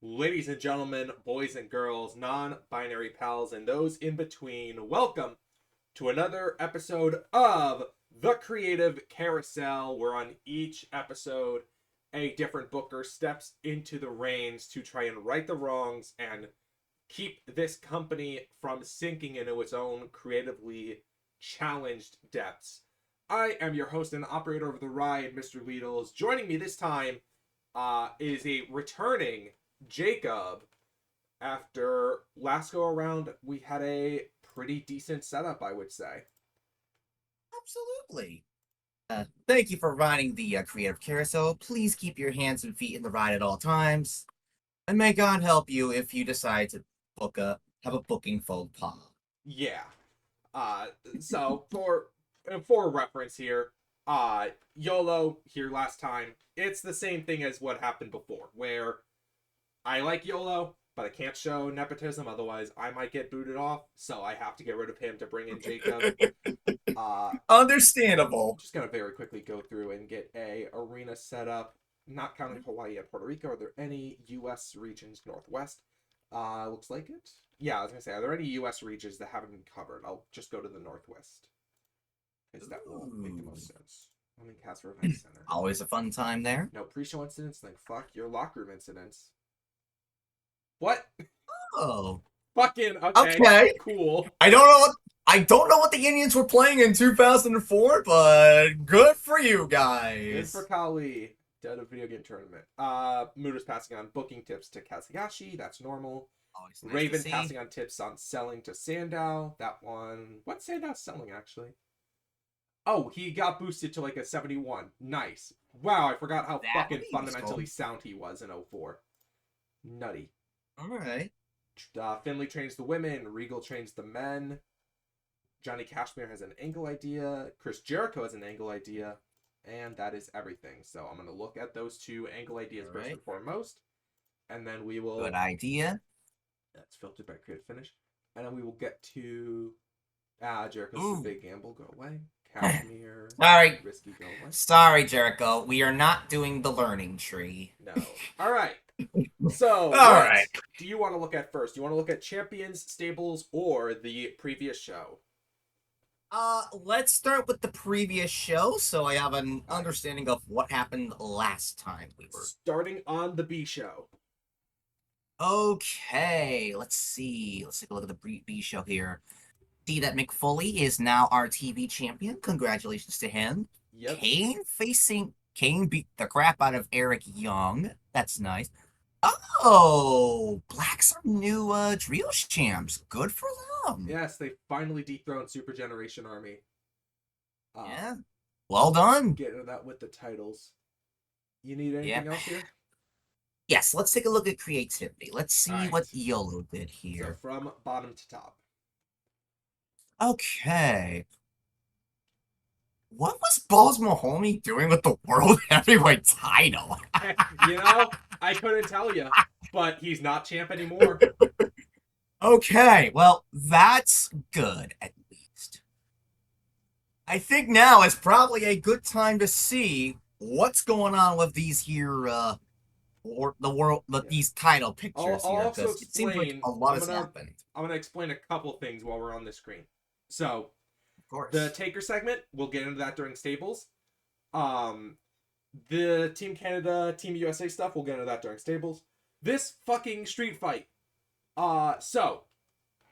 Ladies and gentlemen, boys and girls, non-binary pals, and those in between, welcome to another episode of the Creative Carousel, where on each episode, a different booker steps into the reins to try and right the wrongs and keep this company from sinking into its own creatively challenged depths. I am your host and operator of the ride, MrLeedles. Joining me this time is a returning Jacob. After last go around, we had a pretty decent setup, I would say. Absolutely. Thank you for riding the Creative Carousel. Please keep your hands and feet in the ride at all times. And may God help you if you decide to have a booking faux pas. Yeah. So for reference here, YOLO here last time. It's the same thing as what happened before, where I like YOLO, but I can't show nepotism, otherwise I might get booted off. So I have to get rid of him to bring in Jacob. Understandable. Just gonna very quickly go through and get a arena set up. Not counting Hawaii and Puerto Rico, are there any U.S. regions northwest? Looks like it. Yeah, I was gonna say, are there any U.S. regions that haven't been covered? I'll just go to the northwest, because that will make the most sense. I'm in Casper Event Center. Always a fun time there. No pre-show incidents. Then fuck your locker room incidents. What? Oh. Fucking okay. Okay. Cool. I don't know what the Indians were playing in 2004, but good for you Good guys. for Kali. Dead of video game tournament. Mooder's passing on booking tips to Kazuyashi. That's normal. Always nice Raven to see. passing on tips on selling to Sandow. That one. What's Sandow selling actually? Oh, he got boosted to like a 71. Nice. Wow, I forgot how That fucking would be fundamentally useful. sound he was in 04. Nutty. Alright. Finley trains the women. Regal trains the men. Johnny Cashmere has an angle idea. Chris Jericho has an angle idea. And that is everything. So I'm going to look at those two angle ideas first and foremost. And then we will... Good idea. That's filtered by Creative Finish. And then we will get to... Jericho's Ooh. a big gamble. Go away. Cashmere. Sorry. Risky. Go away. Sorry, Jericho. We are not doing the learning tree. No. All right. So, All what right. do you want to look at first? Do you want to look at champions, stables, or the previous show? Let's start with the previous show, so I have an understanding of what happened last time we were. Starting on the B show. Okay, let's see. Let's take a look at the B show here. See that Mick Foley is now our TV champion. Congratulations to him. Yep. Kane beat the crap out of Eric Young. That's nice. Oh, Blacks are new trios champs. Good for them. Yes, they finally dethroned Super Generation Army. Yeah. Well done. Get into that with the titles. You need anything else here? Yes, let's take a look at creativity. Let's see what YOLO did here. So from bottom to top. Okay. What was Balls Mahoney doing with the World Heavyweight title? I couldn't tell you, but he's not champ anymore. Okay, well, that's good, at least. I think now is probably a good time to see what's going on with these here, these title pictures I'll here, also because it seems like a lot has happened. I'm going to explain a couple things while we're on the screen. So, of course, the Taker segment, we'll get into that during stables. The Team Canada, Team USA stuff, we'll get into that during stables. This fucking street fight. So,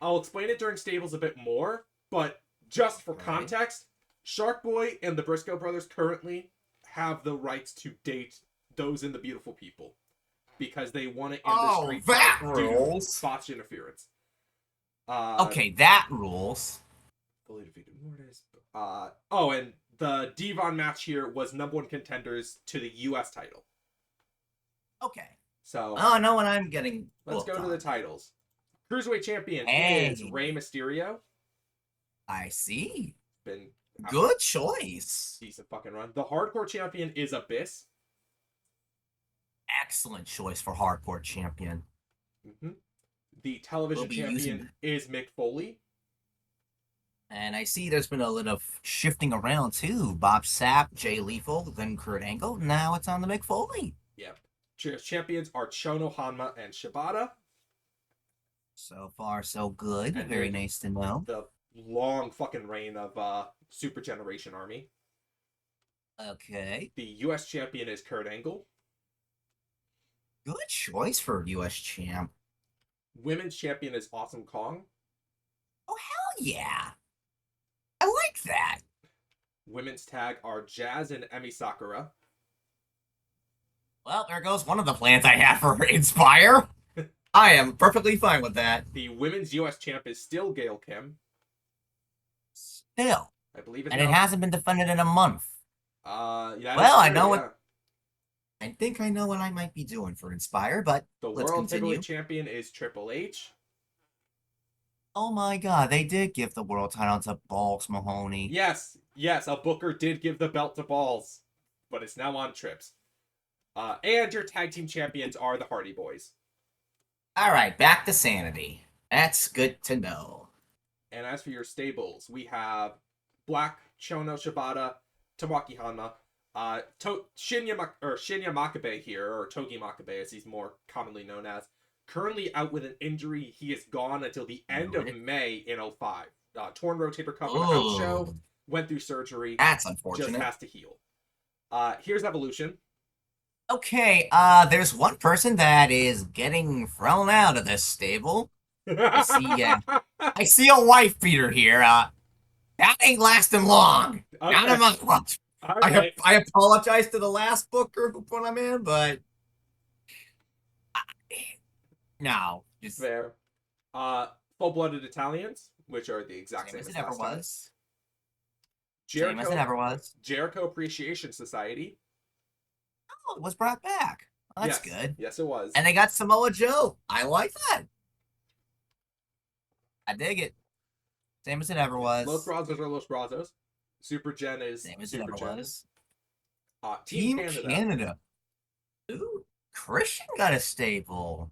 I'll explain it during stables a bit more, but just for context, Shark Boy and the Briscoe brothers currently have the rights to date those in the Beautiful People because they want to end the street that fight rules. botched interference. Okay, that rules. Fully defeated Mortis. And the Devon match here was #1 contenders to the U.S. title. Okay. So. Oh, no, and I'm getting. Let's go to the titles. Cruiserweight champion is Rey Mysterio. I see. Been good choice. Decent fucking run. The hardcore champion is Abyss. Excellent choice for hardcore champion. Mm-hmm. The television champion is Mick Foley. And I see there's been a little shifting around too. Bob Sapp, Jay Lethal, then Kurt Angle. Now it's on the Mick Foley. Yep. champions are Chono, Hanma, and Shibata. So far, so good. And Very here's nice to know. the long fucking reign of Super Generation Army. Okay. The U.S. champion is Kurt Angle. Good choice for U.S. champ. Women's champion is Awesome Kong. Oh, hell yeah. I like that. Women's tag are Jazz and Emi Sakura. Well, there goes one of the plans I had for Inspire. I am perfectly fine with that. The women's U.S. champ is still Gail Kim. Still. I believe it's And it hasn't been defended in a month. Yeah. Well, I know what. I think I know what I might be doing for Inspire, but The let's world continue. heavyweight champion is Triple H. Oh my god, they did give the world title to Balls Mahoney. Yes, a Booker did give the belt to Balls, but it's now on Trips. And your tag team champions are the Hardy Boys. All right, back to sanity. That's good to know. And as for your stables, we have Black, Chono, Shibata, Tamaki Hanma, Shinya Makabe here, or Togi Makabe as he's more commonly known as, currently out with an injury. He is gone until the end of May in 05. Torn rotator cuff on a house show, went through surgery. That's unfortunate. Just has to heal. Here's Evolution. Okay, there's one person that is getting thrown out of this stable. I see a wife beater here. That ain't lasting long. Okay. Not a month. Right. I apologize to the last booker who put him in, but no, just Fair. Full-blooded Italians, which are the exact same as as it ever last time. was. Jericho, Same as it ever was. Jericho Appreciation Society. Oh, it was brought back. Well, that's good. Yes, it was. And they got Samoa Joe. I like that. I dig it. Same as it ever was. Los Brazos are Los Brazos. Super Gen is Same as Super it Gen. ever was. Team Canada. Ooh, Christian got a stable.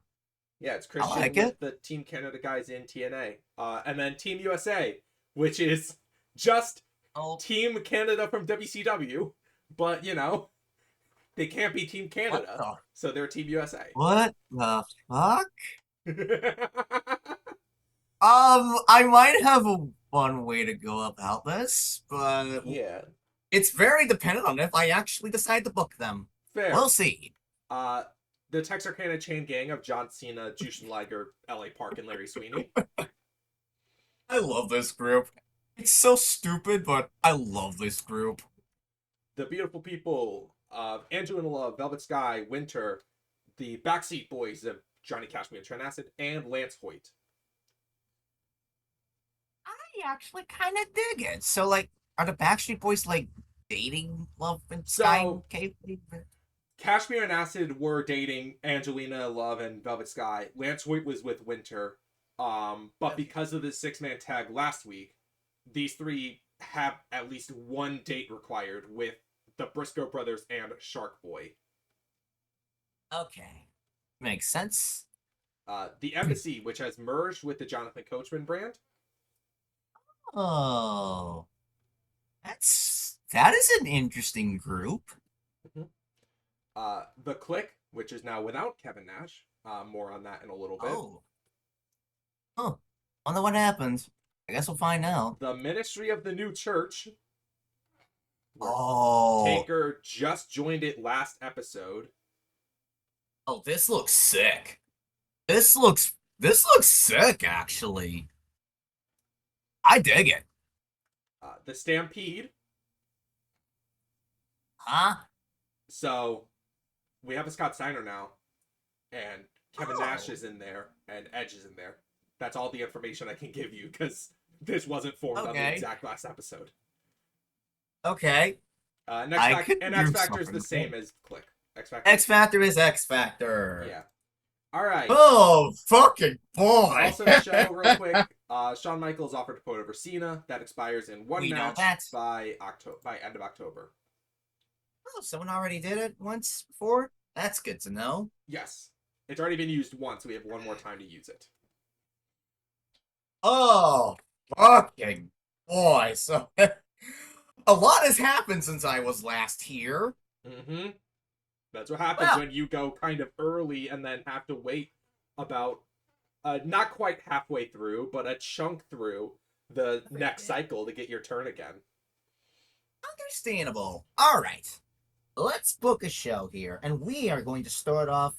Yeah, it's Christian with the Team Canada guys in TNA. And then Team USA, which is just Team Canada from WCW. But, you know, they can't be Team Canada, so they're Team USA. What the fuck? I might have one way to go about this, but yeah, it's very dependent on if I actually decide to book them. Fair. We'll see. The Texarkana chain gang of John Cena, Jushin Liger, L.A. Park, and Larry Sweeney. I love this group. It's so stupid, but I love this group. The beautiful people of Angelina Love, Velvet Sky, Winter, the Backseat Boys of Johnny Cashmere and Trent Acid, and Lance Hoyt. I actually kind of dig it. So, like, are the Backstreet Boys, like, dating Love and Sky? Cashmere and Acid were dating Angelina Love and Velvet Sky. Lance Hoyt was with Winter. But because of the 6-man tag last week, these three have at least one date required with the Briscoe brothers and Shark Boy. Okay. Makes sense. The Embassy, which has merged with the Jonathan Coachman brand. Oh. That is an interesting group. The Click, which is now without Kevin Nash. More on that in a little bit. Huh. Wonder what happens. I guess we'll find out. The Ministry of the New Church. Taker just joined it last episode. Oh, this looks sick. This looks sick, actually. I dig it. The Stampede. Huh? So, we have a Scott Steiner now. And Kevin Nash is in there. And Edge is in there. That's all the information I can give you, because this wasn't formed on the exact last episode. Okay. X Factor is the same as Click. X Factor is X Factor. Yeah. All right. Oh, fucking boy. Also, the show, real quick. Shawn Michaels offered to put over Cena. That expires in one match by end of October. Oh, someone already did it once before? That's good to know. Yes. It's already been used once. We have one more time to use it. Oh, fucking boy. So, a lot has happened since I was last here. Mm-hmm. That's what happens Well, when you go kind of early and then have to wait about not quite halfway through, but a chunk through the next cycle to get your turn again. understandable. All right, let's book a show here, and we are going to start off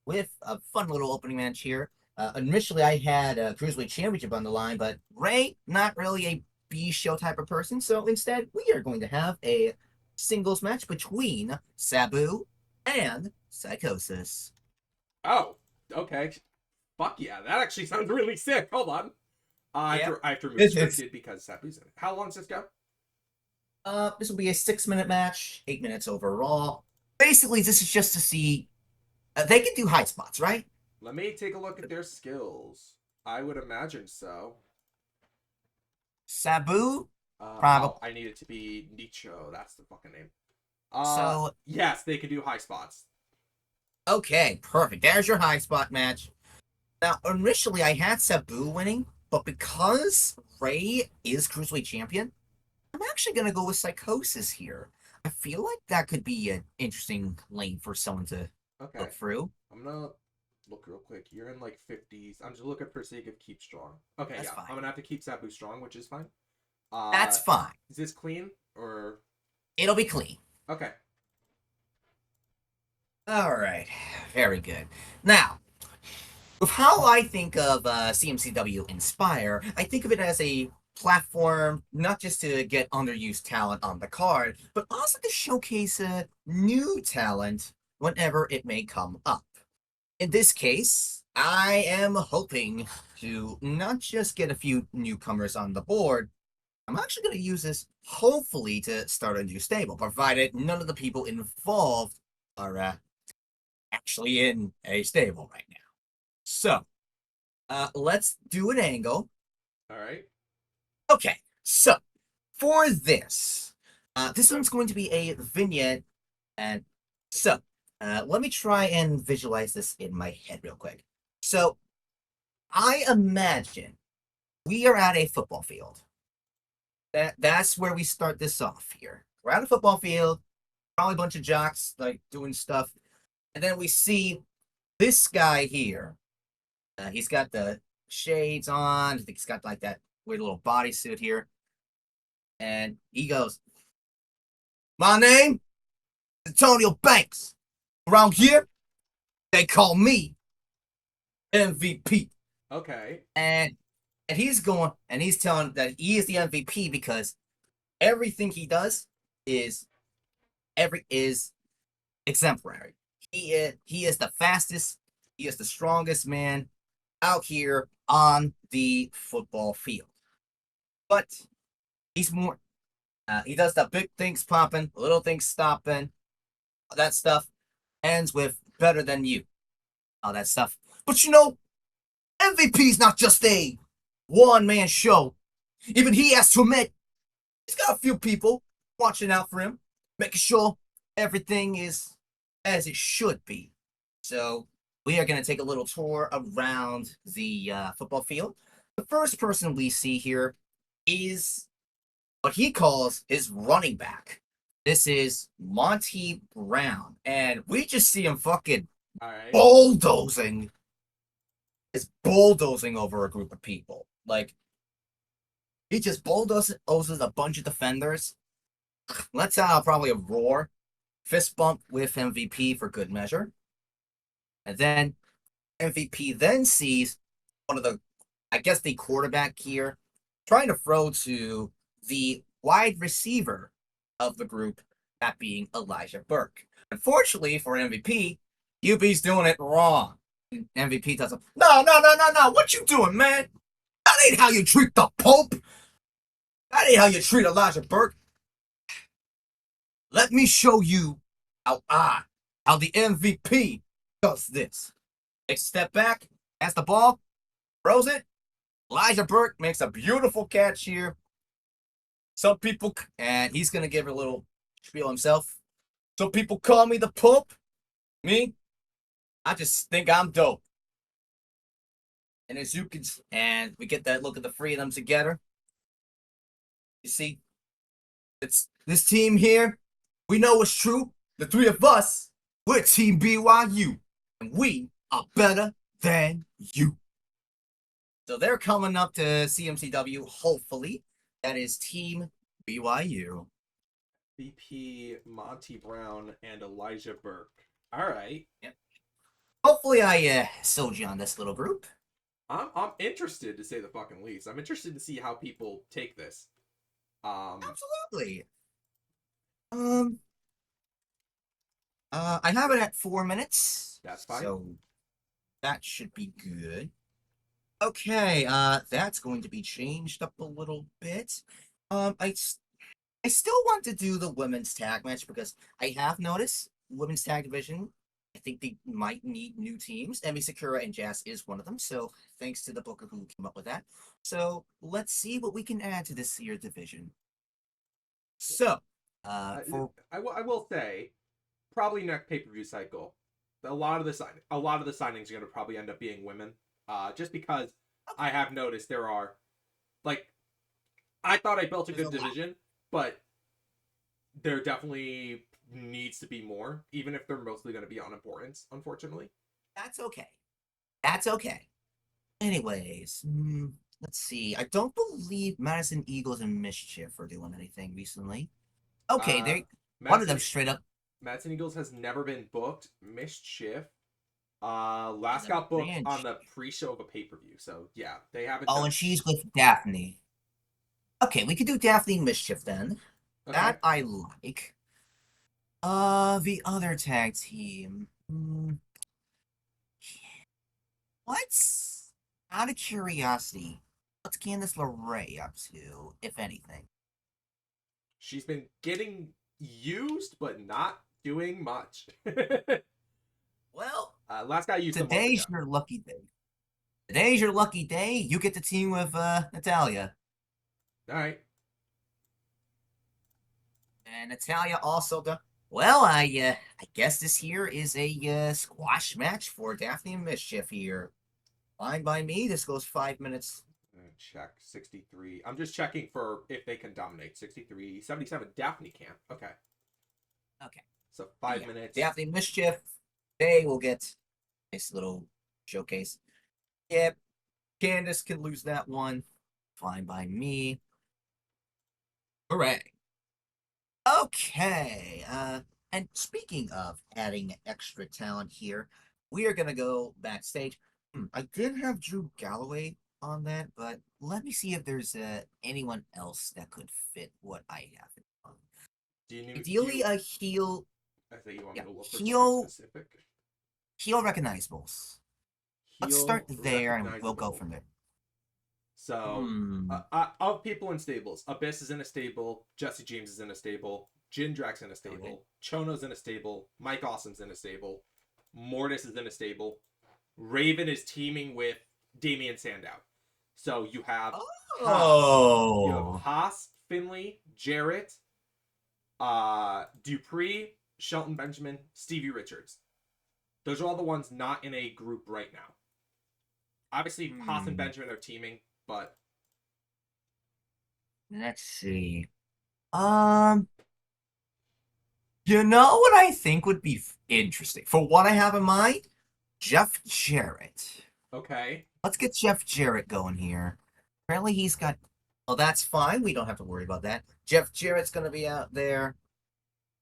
with a fun little opening match here. Initially, I had a Cruiserweight Championship on the line, but Ray, not really a B show type of person, so instead, we are going to have a singles match between Sabu and Psychosis. Oh, okay. Fuck yeah, that actually sounds really sick. Hold on. Yeah, I have to remove it's scripted because Sabu's in it. How long does this go? this will be a 6 minute match, 8 minutes overall. Basically, this is just to see they can do high spots, right? Let me take a look at their skills. I would imagine so. Sabu, probably. I need it to be Nicho. That's the fucking name. So Yes, they can do high spots. okay, perfect. There's your high spot match. Now, initially, I had Sabu winning, but because Ray is Cruiserweight Champion, I'm actually going to go with Psychosis here. I feel like that could be an interesting lane for someone to Okay, look through. I'm gonna look real quick. You're in like 50s. I'm just looking for sake of keep strong. Okay, That's yeah, fine. I'm gonna have to keep Sabu strong, which is fine. That's fine. Is this clean or It'll be clean. okay? All right, very good. Now, with how I think of CMCW Inspire, I think of it as a platform not just to get underused talent on the card, but also to showcase a new talent whenever it may come up. In this case, I am hoping to not just get a few newcomers on the board. I'm actually going to use this hopefully to start a new stable, provided none of the people involved are actually in a stable right now. So, let's do an angle. All right. Okay, so for this, this one's going to be a vignette, and so let me try and visualize this in my head real quick. So, I imagine we are at a football field. That's where we start this off here. We're at a football field, probably a bunch of jocks like doing stuff, and then we see this guy here. He's got the shades on. I think he's got like that weird little bodysuit here. And he goes, "My name is Antonio Banks. Around here, they call me MVP." Okay. And he's going and he's telling that he is the MVP because everything he does is is exemplary. He is the fastest, he is the strongest man out here on the football field. But he's more he does the big things popping, little things stopping, that stuff ends with better than you. All that stuff. But MVP is not just a one man show. Even he has to admit, he's got a few people watching out for him, making sure everything is as it should be. So we are going to take a little tour around the football field. The first person we see here is what he calls his running back. This is Monty Brown, and we just see him fucking All right. bulldozing. Is bulldozing over a group of people. Like he just bulldozes a bunch of defenders. Let's probably a roar, fist bump with MVP for good measure, and then MVP then sees one of the, I guess the quarterback here, trying to throw to the wide receiver of the group, that being Elijah Burke. Unfortunately for MVP, UB's doing it wrong. MVP tells him, "No, no, no, no, no. What you doing, man? That ain't how you treat the Pope. That ain't how you treat Elijah Burke. Let me show you how the MVP does this." Takes a step back, has the ball, throws it. Elijah Burke makes a beautiful catch here. Some people, and he's going to give a little spiel himself. Some people call me the Pope. Me, I just think I'm dope. And as you can, and we get that look at the three of them together. You see, it's this team here. We know it's true. The three of us, We're Team BYU, and we are better than you. So they're coming up to CMCW, hopefully. That is Team BYU. VP Monty Brown and Elijah Burke. All right. Yep. Hopefully I sold you on this little group. I'm interested to say the fucking least. I'm interested to see how people take this. Absolutely. I have it at 4 minutes. That's fine. So that should be good. Okay, that's going to be changed up a little bit. I still want to do the women's tag match because I have noticed women's tag division. I think they might need new teams. Emi Sakura and Jazz is one of them. So thanks to the booker who came up with that. So let's see what we can add to this year division. So, I will say, probably next pay-per-view cycle, a lot of the signings are going to probably end up being women. Just because I have noticed there are, like, I thought I built a good division, but there definitely needs to be more, even if they're mostly going to be unimportant, unfortunately. That's okay. That's okay. Anyways, let's see. I don't believe Madison Eagles and Mischief are doing anything recently. Okay, they one of them straight up. Madison Eagles has never been booked. Mischief last got booked on the pre-show of a pay-per-view, so yeah, they haven't. Oh, and she's with Daphne. Okay, we could do Daphne Mischief then. Okay. That I like. The other tag team. What's out of curiosity? What's Candice LeRae up to, if anything? She's been getting used, but not doing much. Well, last guy used. Today's your lucky day. Today's your lucky day. You get the team with Natalia. All right. And Natalia also the. Well, I guess this here is a squash match for Daphne and Mischief here. Fine by me. This goes 5 minutes. Check 63. I'm just checking for if they can dominate. 63, 77. Daphne can't. Okay. Okay. So 5 minutes. Daphne Mischief. They will get a nice little showcase. Yep. Candice can lose that one. Fine by me. Hooray. Okay. And speaking of adding extra talent here, we are gonna go backstage. I did have Drew Galloway on that, but let me see if there's anyone else that could fit what I have. Ideally, a heel. I think you want me to look for heel specific. Heel recognizables. Let's start there, and we'll go from there. So, of people in stables, Abyss is in a stable, Jesse James is in a stable, Jindrak's in a stable, Chono's in a stable, Mike Awesome's in a stable, Mortis is in a stable, Raven is teaming with Damian Sandow. So you have Haas, Finley, Jarrett, Dupree, Shelton Benjamin, Stevie Richards. Those are all the ones not in a group right now. Obviously, Haas and Benjamin are teaming, but let's see. You know what I think would be interesting? For what I have in mind, Jeff Jarrett. Okay. Let's get Jeff Jarrett going here. Apparently he's got... Oh, that's fine. We don't have to worry about that. Jeff Jarrett's going to be out there.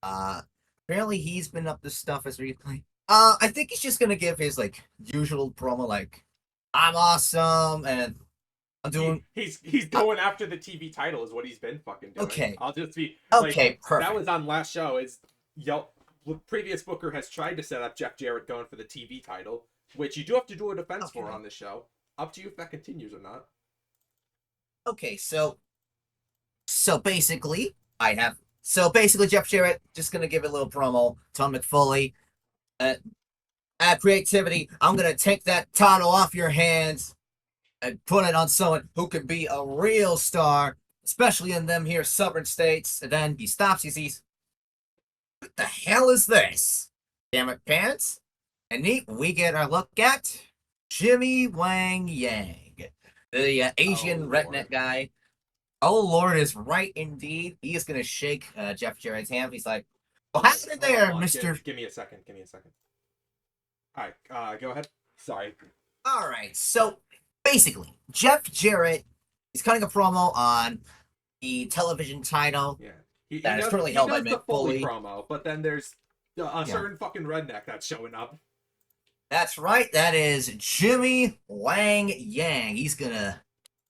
Apparently he's been up to stuff as recently. I think he's just going to give his, like, usual promo, like, I'm awesome, and I'm doing... He's going after the TV title is what he's been fucking doing. Okay. I'll just be... Okay, perfect. That was on last show. Previous booker has tried to set up Jeff Jarrett going for the TV title, which you do have to do a defense for on this show. Up to you if that continues or not. Okay, so basically, Jeff Jarrett just gonna give a little promo. Tom McFoley, add creativity. I'm gonna take that title off your hands and put it on someone who could be a real star, especially in them here southern states. And then he stops. He sees, what the hell is this? Damn it, pants! And we get our look at Jimmy Wang Yang, the Asian redneck guy. Oh, Lord is right indeed. He is going to shake Jeff Jarrett's hand. He's like, Well, how's it there, Hold on. Mister? Give me a second. Give me a second. All right. Go ahead. Sorry. All right, so basically, Jeff Jarrett is cutting a promo on the television title Yeah. that is currently He held by does the Mick Foley Foley. promo, but then there's a Yeah, certain fucking redneck that's showing up. that's right. That is Jimmy Wang Yang. He's gonna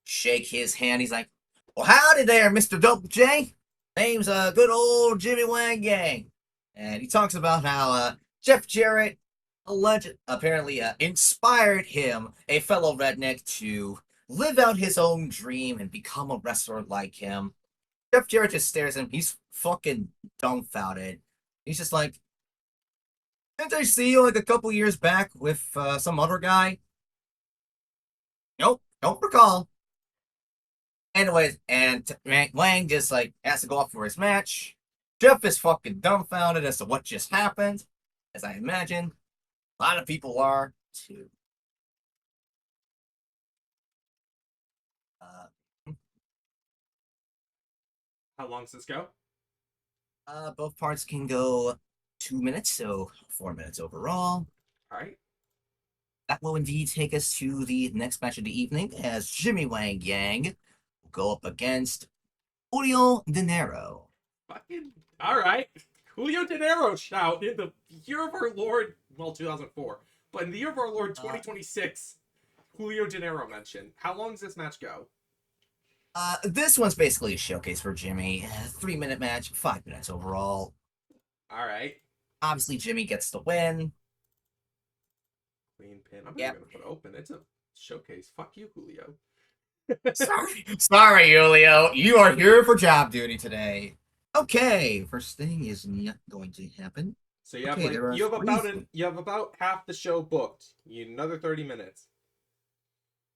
shake his hand. He's like, "Well, howdy there, Mister Dope J. Name's good old Jimmy Wang Yang," and he talks about how Jeff Jarrett apparently inspired him, a fellow redneck, to live out his own dream and become a wrestler like him. Jeff Jarrett just stares at him. He's fucking dumbfounded. He's just like, "Didn't I see you like a couple years back with some other guy?" Nope, don't recall. Anyways, and Wang just like has to go up for his match. Jeff is fucking dumbfounded as to what just happened, as I imagine a lot of people are too. Uh, How long does this go? both parts can go 2 minutes, so 4 minutes overall. All right. That will indeed take us to the next match of the evening, as Jimmy Wang Yang will go up against Julio De Niro. Fucking. All right. Julio De Niro shout in the year of our Lord, well, 2004, but in the year of our Lord 2026, Julio De Niro mentioned. How long does this match go? This one's basically a showcase for Jimmy. 3 minute match, 5 minutes overall. All right. Obviously, Jimmy gets the win. Clean pin. I'm not Yep. even gonna put open. It's a showcase. Fuck you, Julio. Sorry, Julio. You are here for job duty today. Okay, first thing is not going to happen. So you have Okay, like there are you have about half the show booked. You need another 30 minutes.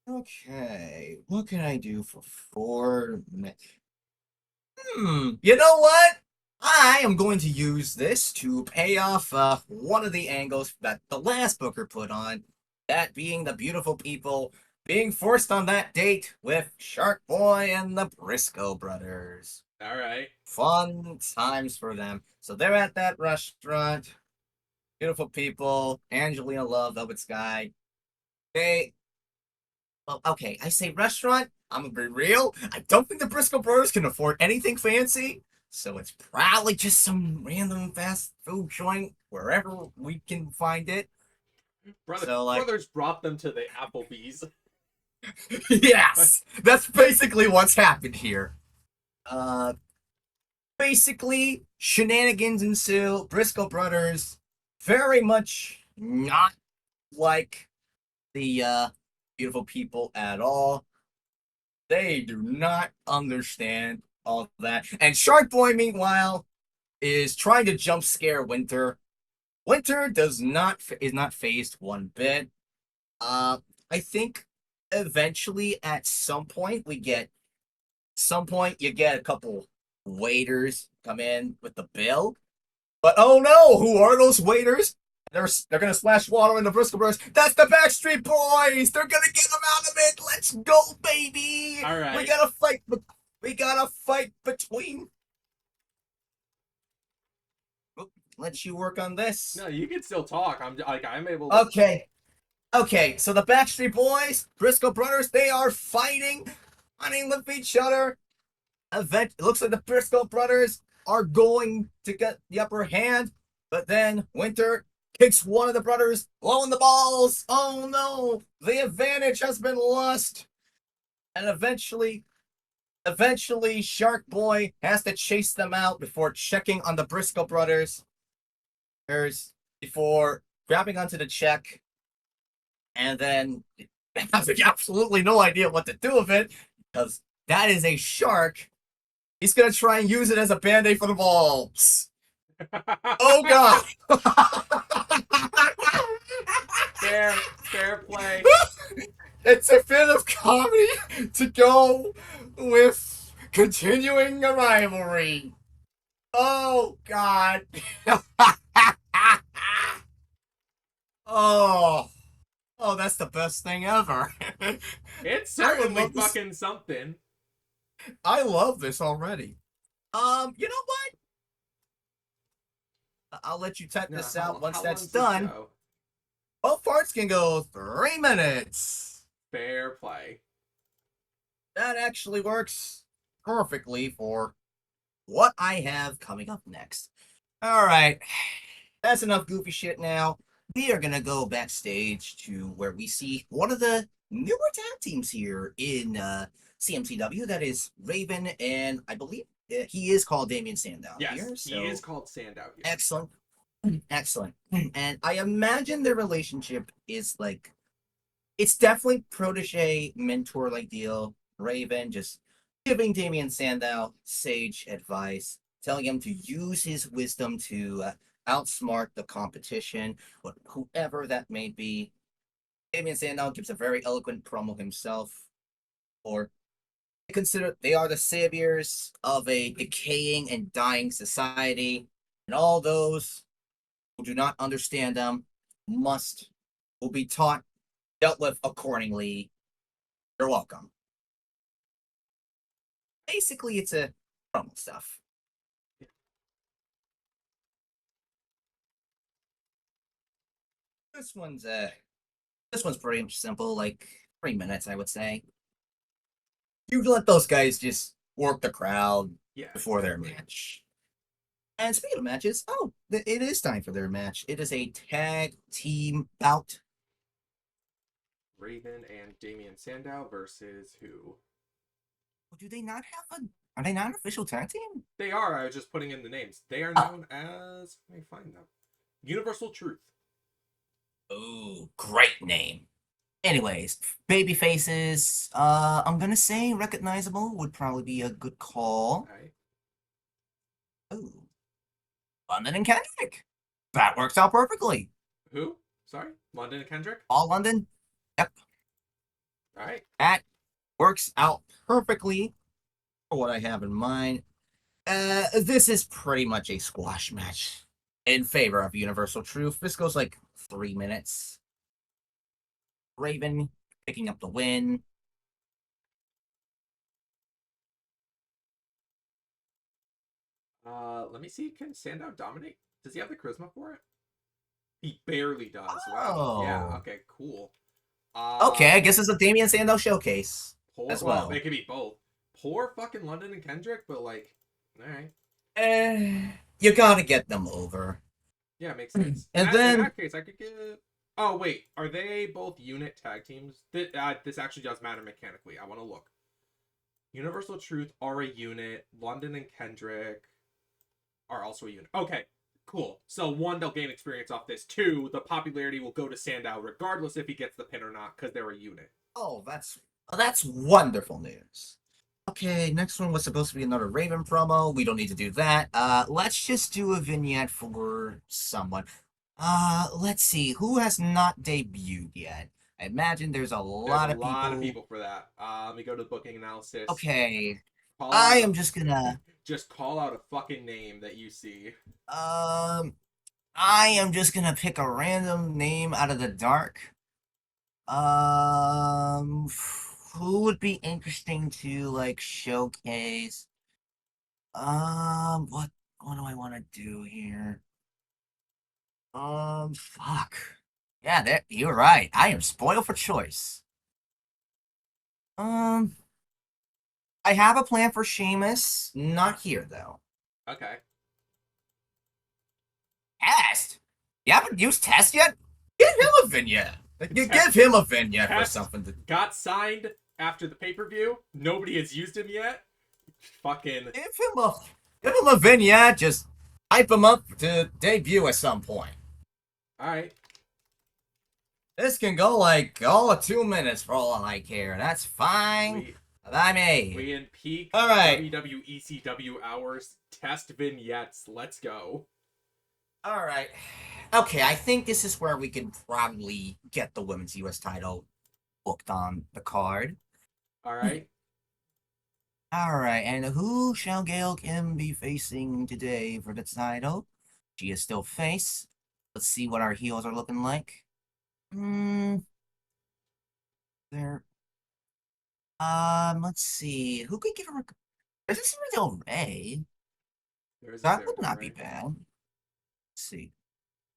Okay, what can I do for 4 minutes? You know what? I am going to use this to pay off one of the angles that the last booker put on. That being the beautiful people being forced on that date with Shark Boy and the Briscoe brothers. All right. Fun times for them. So they're at that restaurant. Beautiful people. Angelina Love, Velvet Sky. They Well, okay, I say restaurant. I'm gonna be real. I don't think the Briscoe brothers can afford anything fancy, so it's probably just some random fast food joint wherever we can find it. So, like, Brothers brought them to the Applebee's. yes, that's basically what's happened here. Uh, Basically, shenanigans ensue. Briscoe brothers, very much not like the beautiful people at all. They do not understand all that. And Shark Boy, meanwhile, is trying to jump scare Winter. Winter is not phased one bit. Uh, I think eventually at some point you get a couple waiters come in with the bill. But oh no, who are those waiters? They're gonna splash water in the Briscoe Brothers. That's the Backstreet Boys. They're gonna get them out of it. Let's go, baby. All right. We gotta fight. We gotta fight between. Let you work on this. No, you can still talk. I'm able to. Okay. Okay. So the Backstreet Boys, Briscoe Brothers, they are fighting with each other. It looks like the Briscoe Brothers are going to get the upper hand, but then Winter kicks one of the brothers, blowing the balls. Oh no, the advantage has been lost. And eventually, Shark Boy has to chase them out before checking on the Briscoe brothers. Before grabbing onto the check, and then having absolutely no idea what to do with it, because that is a shark. He's gonna try and use it as a band-aid for the balls. Oh god! Fair play. It's a bit of comedy to go with continuing a rivalry. Oh god! oh, that's the best thing ever. It's certainly fucking something. I love this already. You know what? I'll let you type Now, this out once how that's long's this done. show? Both parts can go 3 minutes. Fair play. That actually works perfectly for what I have coming up next. All right, that's enough goofy shit now. We are gonna go backstage to where we see one of the newer tag teams here in CMCW. That is Raven, and I believe he is called Damian Sandow Yes, here. he is So called Sandow here. excellent, excellent. And I imagine their relationship is like it's definitely protege mentor like deal. Raven just giving Damian Sandow sage advice, telling him to use his wisdom to outsmart the competition, whoever that may be. Damian Sandow gives a very eloquent promo himself, or they consider they are the saviors of a decaying and dying society, and all those who do not understand them must will be taught dealt with accordingly. You're welcome. Basically, it's a promo stuff. This one's this one's pretty simple, like 3 minutes, I would say. You let those guys just work the crowd Yeah, before their exactly. match. And speaking of matches, oh, it is time for their match. It is a tag team bout. Raven and Damian Sandow versus who? Do they not have a? Are they not an official tag team? They are. I was just putting in the names. They are Oh, known as. Let me find them. Universal Truth. ooh, great name. Anyways, baby faces. I'm gonna say recognizable would probably be a good call. All right. Ooh, London and Kendrick. That works out perfectly. Who? Sorry, London and Kendrick. All London. Yep, All right. that works out perfectly for what I have in mind. This is pretty much a squash match in favor of Universal Truth. This goes like 3 minutes. Raven picking up the win. Let me see. Can Sandow dominate? Does he have the charisma for it? He barely does. Wow. Yeah. Oh, Okay. Cool. okay. I guess it's a Damian Sandow showcase Poor. as Well, well. it could be both. Poor fucking London and Kendrick, but like, all right. You gotta get them over. Yeah, makes sense. And In then, that case, I could get. Oh wait, are they both unit tag teams? This actually does matter mechanically. I want to look. Universal Truth are a unit. London and Kendrick are also a unit. Okay, cool. So one, they'll gain experience off this. Two, the popularity will go to Sandow regardless if he gets the pin or not because they're a unit. oh, that's wonderful news. Okay, next one was supposed to be another Raven promo. We don't need to do that. Let's just do a vignette for someone. Let's see. Who has not debuted yet? I imagine there's a There's a lot of lot of people. people for that. Let me go to the booking analysis. Okay, Call I out am just gonna, just call out a fucking name that you see. um, I am just gonna pick a random name out of the dark. Um, who would be interesting to like showcase? What do I want to do here? Fuck. Yeah, you're right. I am spoiled for choice. Um, I have a plan for Seamus. Not here though. Okay. Test? You haven't used Test yet? Give him a vignette. Test Give him a vignette for Test something to. got signed after the pay per view. Nobody has used him yet. Fucking. Give him a. Give him a vignette. Just hype him up to debut at some point. Alright. This can go like all of 2 minutes for all I care. That's fine We by me. we in peak All right. WWECW hours. Test vignettes. Let's go. All right. Okay, I think this is where we can probably get the women's US title booked on the card. Alright. All right, and who shall Gail Kim be facing today for the title? She is still face. Let's see what our heels are looking like. Hmm. There. Let's see. Who could give her? There's a Del Rey. There is a That Sarah would Del not be Rey. bad. Let's see.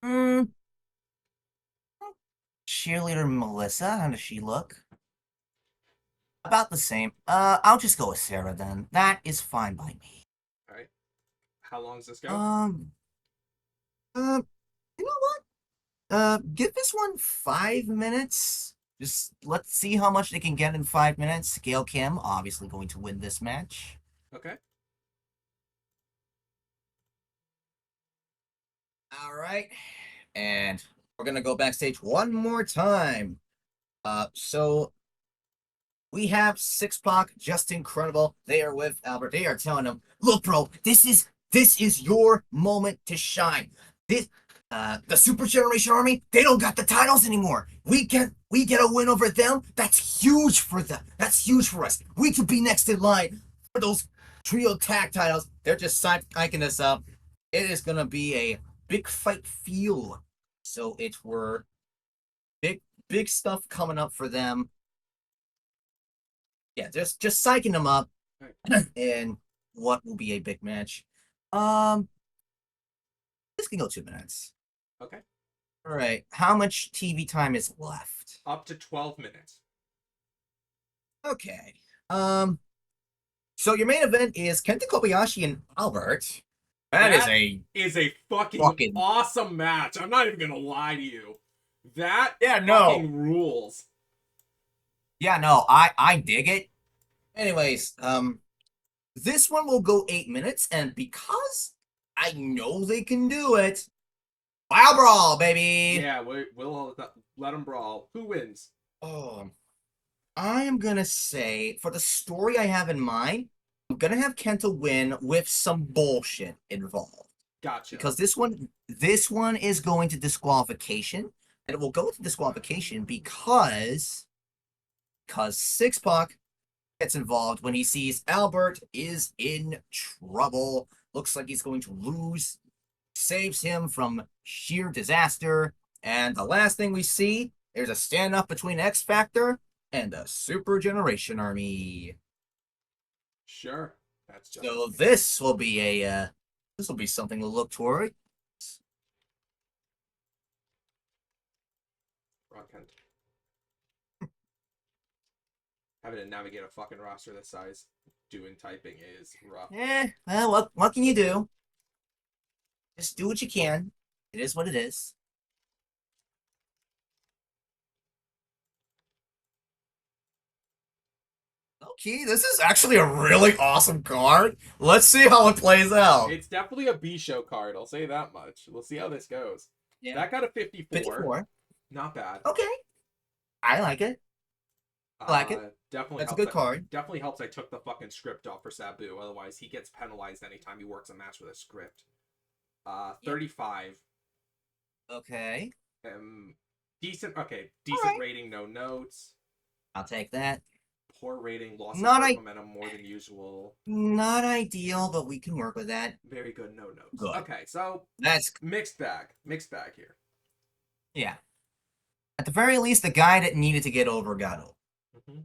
Hmm. Cheerleader Melissa, how does she look? About the same. I'll just go with Sarah then. That is fine by me. All right. How long does this go? Um, you know what? Give this one 5 minutes. Just let's see how much they can get in 5 minutes. Gail Kim obviously going to win this match. Okay. All right, and we're gonna go backstage one more time. So we have Six Pac, just incredible. They are with Albert. They are telling him, "Look, bro, this is your moment to shine. This, the Super Generation Army, they don't got the titles anymore. We get a win over them. That's huge for them. That's huge for us. We could be next in line for those trio tag titles. They're just psyching us up. It is gonna be a big fight feel. So it were big stuff coming up for them. Yeah, just psyching them up in what will be a big match. Um, this can go 2 minutes. Okay. All right. How much TV time is left? Up to 12 minutes. Okay. So your main event is Kenta Kobayashi and Albert. That is a fucking awesome match. I'm not even gonna lie to you. That fucking rules. Yeah, no, I dig it. Anyways, this one will go 8 minutes, and because I know they can do it, Wild Brawl, baby. Yeah, we'll let them brawl. Who wins? Oh, I am gonna say for the story I have in mind, I'm gonna have Kenta win with some bullshit involved. Gotcha. Because this one is going to disqualification, and it will go to disqualification because Six Pac gets involved when he sees Albert is in trouble. Looks like he's going to lose. Saves him from sheer disaster. And the last thing we see, there's a standoff between X Factor and the Super Generation Army. Sure. That's just so this will be something to look toward. Kent. Having to navigate a fucking roster this size doing typing is rough. Well, what can you do? Just do what you can. It is what it is. Okay, this is actually a really awesome card. Let's see how it plays out. It's definitely a B show card, I'll say that much. We'll see how this goes. Yeah. That got a 54. 54. Not bad. Okay. I like it. I like it. Definitely That's a good card. Definitely helps I took the fucking script off for Sabu. Otherwise, he gets penalized anytime he works a match with a script. 35. Okay. Decent. Okay, decent rating. No notes. I'll take that. Poor rating. Loss of momentum more than usual. Not ideal, but we can work with that. Very good. No notes. Good. Okay, so that's mixed bag. Mixed bag here. Yeah. At the very least, the guy that needed to get over got over. Mm-hmm.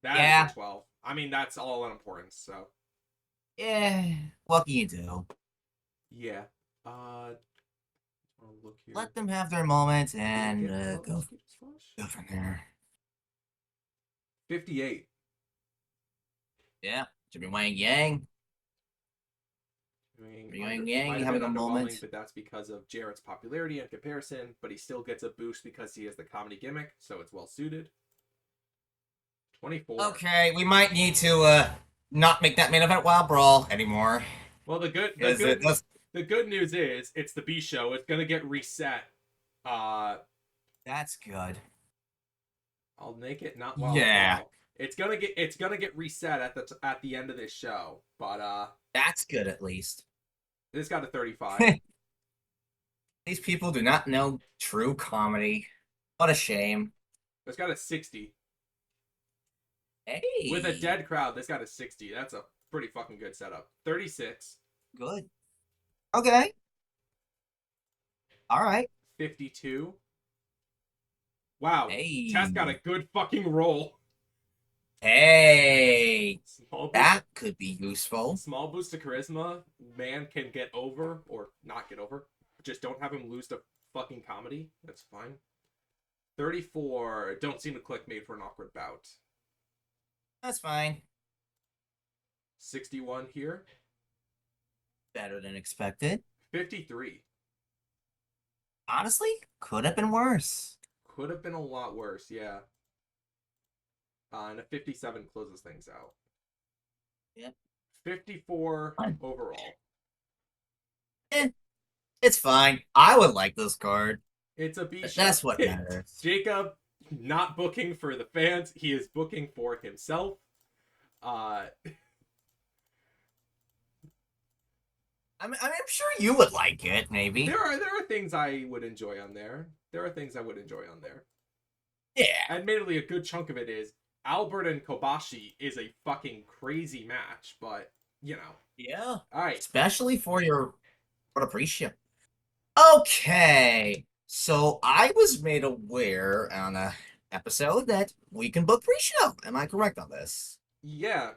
That is a 12. I mean, that's all in importance, so. Yeah. What can you do? Yeah. Look here. Let them have their moments and go from there. 58. Yeah. Jimmy Wang Yang. Wang Yang having a moment. But that's because of Jarrett's popularity in comparison, but he still gets a boost because he has the comedy gimmick, so it's well suited. 24. Okay, we might need to not make that main event Wild Brawl anymore. Well, the good news is it's the B show. It's gonna get reset. That's good. I'll make it not Wild Brawl. It's gonna get reset at the end of this show, but that's good at least. This got a 35. These people do not know true comedy. What a shame. It's got a 60. Hey. With a dead crowd, this got a 60. That's a pretty fucking good setup. 36. Good. Okay. All right. 52. Wow. Hey. Tess got a good fucking roll. Hey, Small boost, that could be useful. small boost to charisma. Man can get over or not get over. Just don't have him lose to fucking comedy. That's fine. 34. Don't seem to click. Made for an awkward bout. That's fine. 61 here. Better than expected. 53. Honestly, could have been worse. Could have been a lot worse, yeah. And a 57 closes things out. Yep. 54 overall. Eh, it's fine. I would like this card. It's a B show. That's what matters. Jacob not booking for the fans. He is booking for himself. I'm sure you would like it, maybe. There are things I would enjoy on there. Yeah. Admittedly, a good chunk of it is Albert and Kobashi is a fucking crazy match, but you know. Yeah. All right. Especially for the pre-show. Okay. So I was made aware on a episode that we can book pre-show. Am I correct on this? Yeah,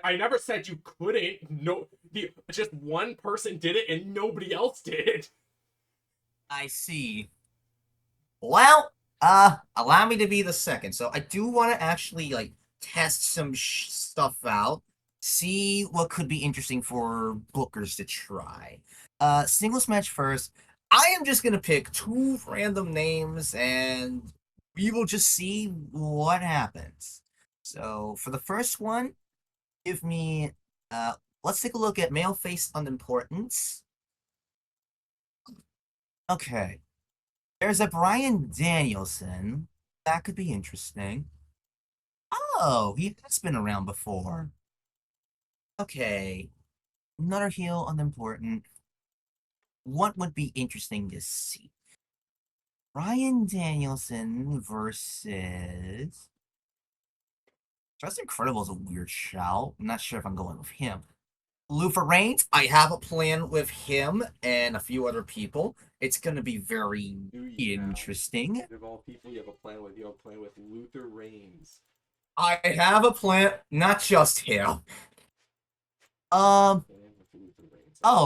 I never said you couldn't. No, just one person did it and nobody else did. I see. Well, allow me to be the second. So I do want to actually like test some stuff out, see what could be interesting for bookers to try. Singles match first. I am just gonna pick two random names and we will just see what happens. So for the first one, give me let's take a look at male face unimportance. Okay. There's a Brian Danielson. That could be interesting. Oh, he has been around before. Okay. Another heel unimportant. What would be interesting to see? Brian Danielson versus Just Incredible is a weird shout. I'm not sure if I'm going with him. Lufa Reigns, I have a plan with him and a few other people. It's going to be very interesting. Of all people, you have a plan with Luther Reigns. I have a plan, not just him. Oh,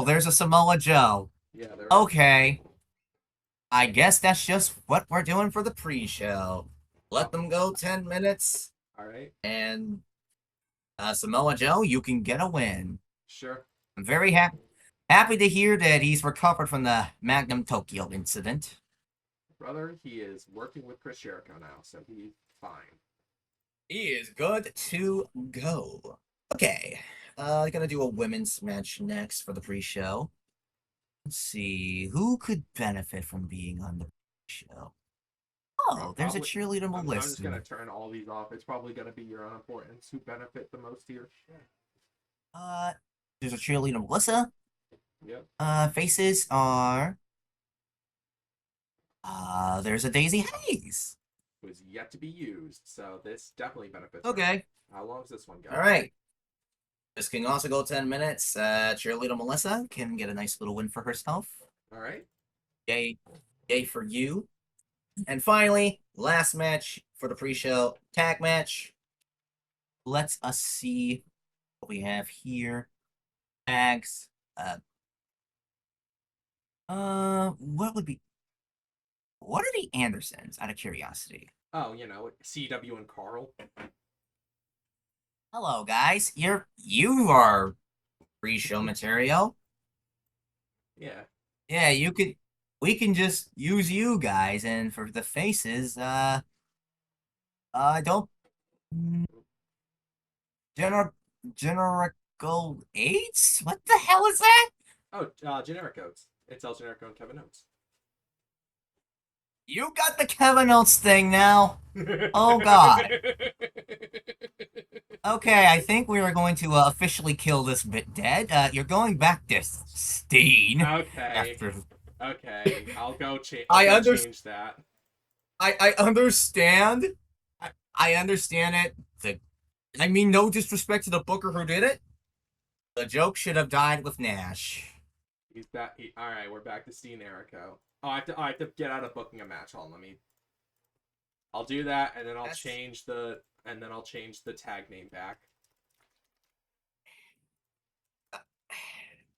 there's a Samoa Joe. Yeah, there. Okay. I guess that's just what we're doing for the pre-show. Let them go 10 minutes. All right. And Samoa Joe, you can get a win. Sure. I'm very happy to hear that he's recovered from the Magnum Tokyo incident. Brother, he is working with Chris Jericho now, so he's fine. He is good to go. Okay. Gonna do a women's match next for the pre-show. Let's see. Who could benefit from being on the pre-show? Oh, there's a cheerleader Melissa. I'm just gonna turn all these off. It's probably gonna be your unimportance who benefit the most here. There's a cheerleader Melissa. Yep. Faces are there's a Daisy Hayes. Was yet to be used, so this definitely benefits. Okay. Her. How long does this one go? All right. This can also go 10 minutes. Cheerleader Melissa can get a nice little win for herself. All right. Yay for you. And finally, last match for the pre-show tag match. Let's us see what we have here. Tags. What are the Andersons? Out of curiosity. Oh, CW and Carl. Hello, guys. You are pre-show material. Yeah. Yeah, we can just use you guys, and for the faces, don't generical AIDS? What the hell is that? Oh, generic oats. It's El Generico and Kevin Oates. You got the Kevin Oates thing now. Oh god. Okay, I think we are going to officially kill this bit dead. You're going back to Steen. Okay. Okay, I'll go change that. I understand. I understand it. I mean, no disrespect to the booker who did it. The joke should have died with Nash. He's back. All right, we're back to Steen Erico. Oh, I have to get out of booking a match. I'll do that, and then I'll change the and then I'll change the tag name back.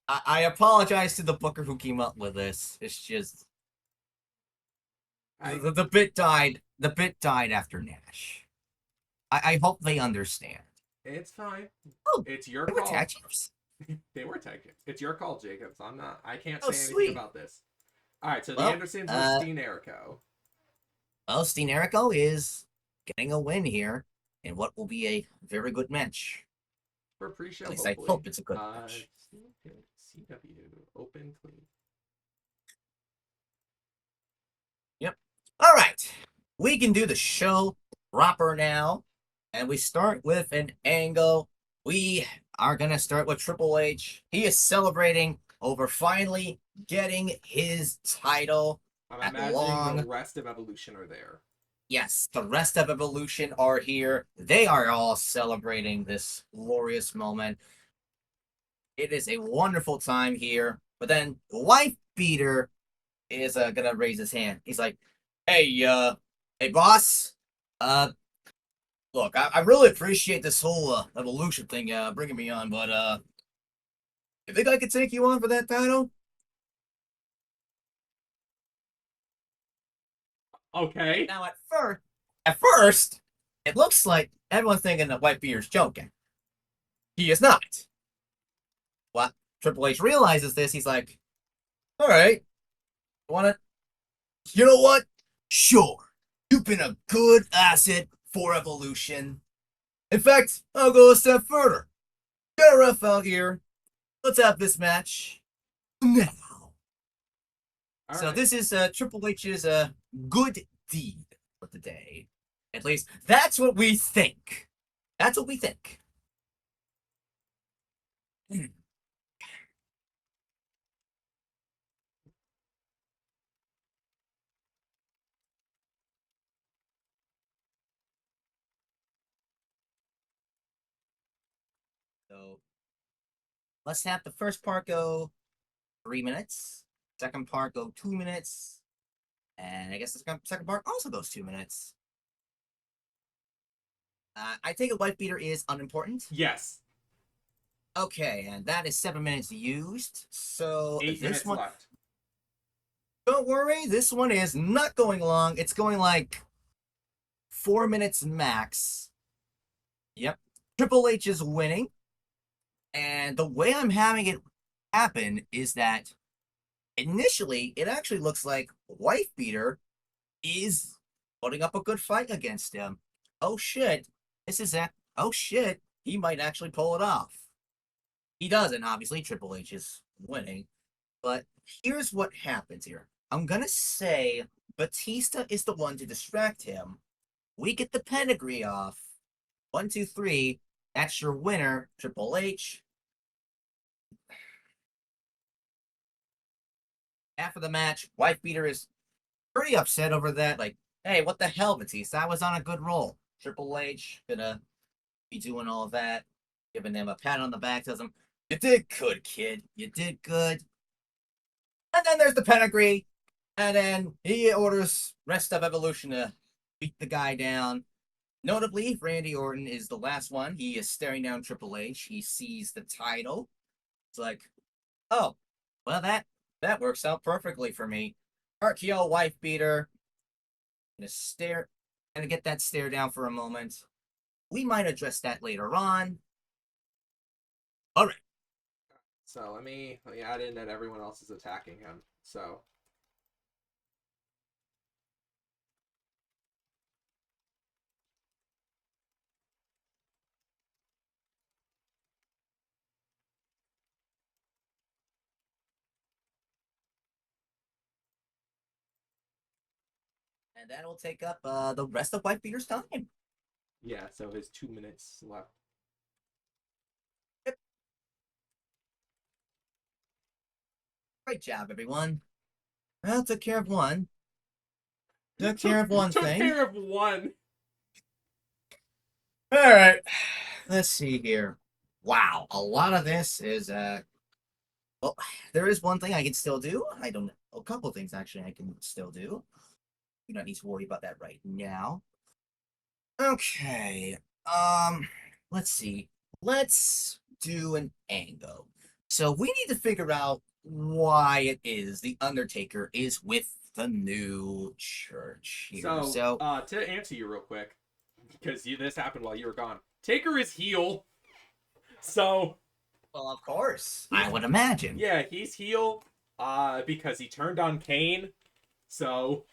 I apologize to the booker who came up with this. It's just the bit died. The bit died after Nash. I hope they understand. It's fine. Oh, it's your they were call. tag teams? They were tag teams. It's your call, Jacobs. I'm not. I can't Oh, say anything sweet. about this. All right. So the Well, Andersons with Steen Erico. Well, Steen Erico is getting a win here in what will be a very good match. For pre-show, At least hopefully. I hope it's a good match. CW open clean. Yep. All right. We can do the show proper now. And we start with an angle. We are going to start with Triple H. He is celebrating over finally getting his title. I'm at imagining long. the rest of Evolution are there. Yes, the rest of Evolution are here. They are all celebrating this glorious moment. It is a wonderful time here. But then Wife Beater is gonna raise his hand. He's like, hey boss. Look, I really appreciate this whole Evolution thing bringing me on, but you think I could take you on for that title? Okay. Now at first, it looks like everyone's thinking that White Beater's joking. He is not. What? Triple H realizes this. He's like, all right, want it? You know what? Sure. You've been a good asset for Evolution. In fact, I'll go a step further. Get a ref out here. Let's have this match now. All so right. this is Triple H's good deed for the day. At least that's what we think. That's what we think. So let's have the first part go 3 minutes. Second part go 2 minutes. And I guess the second part also goes 2 minutes. I take it Wife Beater is unimportant. Yes. Okay, and that is 7 minutes used. So 8 minutes left. Don't worry, this one is not going long. It's going like 4 minutes max. Yep. Triple H is winning. And the way I'm having it happen is that initially it actually looks like Wife Beater is putting up a good fight against him. Oh shit. Oh shit. He might actually pull it off. He doesn't, obviously. Triple H is winning. But here's what happens here. I'm going to say Batista is the one to distract him. We get the pedigree off. 1, 2, 3. That's your winner, Triple H. After the match, Wife Beater is pretty upset over that. Like, hey, what the hell, Batista? I was on a good roll. Triple H gonna be doing all that, giving them a pat on the back, tells him, you did good, kid. You did good. And then there's the pedigree. And then he orders rest of Evolution to beat the guy down. Notably, Randy Orton is the last one. He is staring down Triple H. He sees the title. It's like, oh, well, that works out perfectly for me. RKO Wife Beater. Gonna get that stare down for a moment. We might address that later on. All right. So let me add in that everyone else is attacking him. So And that'll take up the rest of Wife Beater's time. yeah, so his 2 minutes left. Yep. Great job, everyone. Well, took care of one. Took care of one Took thing. care of one. All right. Let's see here. Wow, a lot of this is well, there is one thing I can still do. I don't know. A couple things actually I can still do. You don't need to worry about that right now. Okay. Let's see. Let's do an angle. So we need to figure out why it is the Undertaker is with the new church here. So, So, to answer you real quick, because this happened while you were gone. Taker is heel, so well, of course, he's I would imagine. yeah, he's heel, because he turned on Kane. So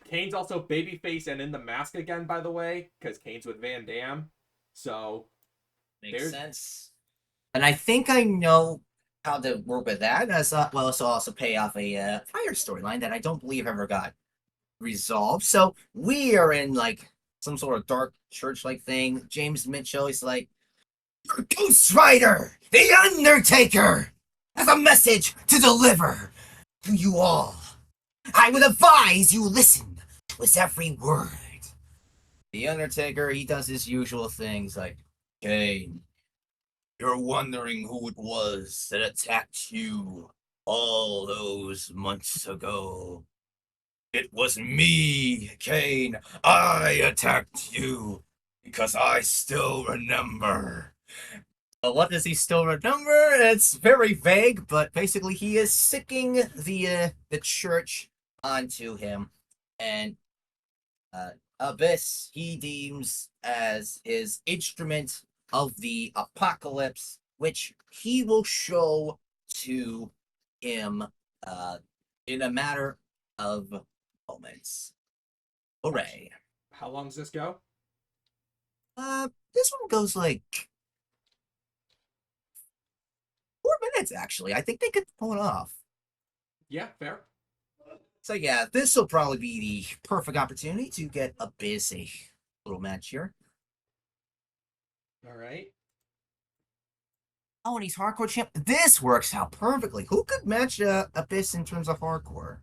Kane's also babyface and in the mask again, by the way, because Kane's with Van Dam. So Makes there's sense. And I think I know how to work with that. As well, as also pay off a fire storyline that I don't believe ever got resolved. So we are in like some sort of dark church like thing. James Mitchell is like, Ghost Rider, the Undertaker, has a message to deliver to you all. I would advise you listen to his every word. The Undertaker, he does his usual things like, Kane, you're wondering who it was that attacked you all those months ago. It was me, Kane. I attacked you because I still remember. What does he still remember? It's very vague, but basically he is sicking the church onto him, and Abyss he deems as his instrument of the apocalypse, which he will show to him uh, in a matter of moments. Hooray! how long does this go? This one goes like 4 minutes actually. I think they could pull it off. Yeah, fair. So yeah, this will probably be the perfect opportunity to get a busy little match here. All right. Oh, and he's hardcore champ. This works out perfectly. Who could match Abyss in terms of hardcore?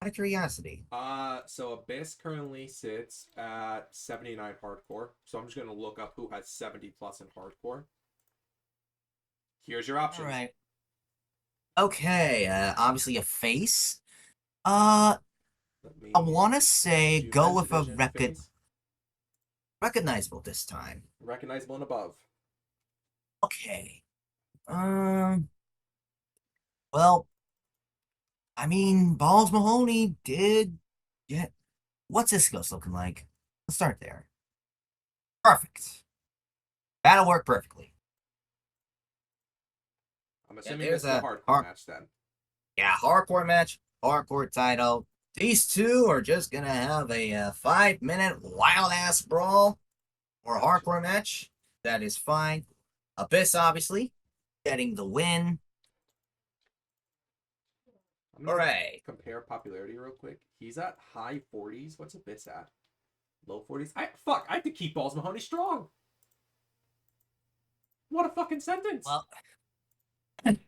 Out of curiosity. So Abyss currently sits at 79 hardcore. So I'm just gonna look up who has 70 plus in hardcore. Here's your All options. right. Okay. Obviously a face. Uh, Let me I want to say do go men's with a division face. recognizable this time. Recognizable and above. Okay. Um. Well, I mean, Balls Mahoney did get. What's his skills looking like? Let's start there. Perfect. That'll work perfectly. I'm Yeah, assuming there's this is a a hardcore match then. yeah, hardcore match, hardcore title. These two are just gonna have a 5 minute wild ass brawl or hardcore match. That is fine. Abyss obviously getting the win. I'm gonna Hooray! compare popularity real quick. He's at high 40s. What's Abyss at? Low 40s. I have to keep Balls Mahoney strong. What a fucking sentence. Well,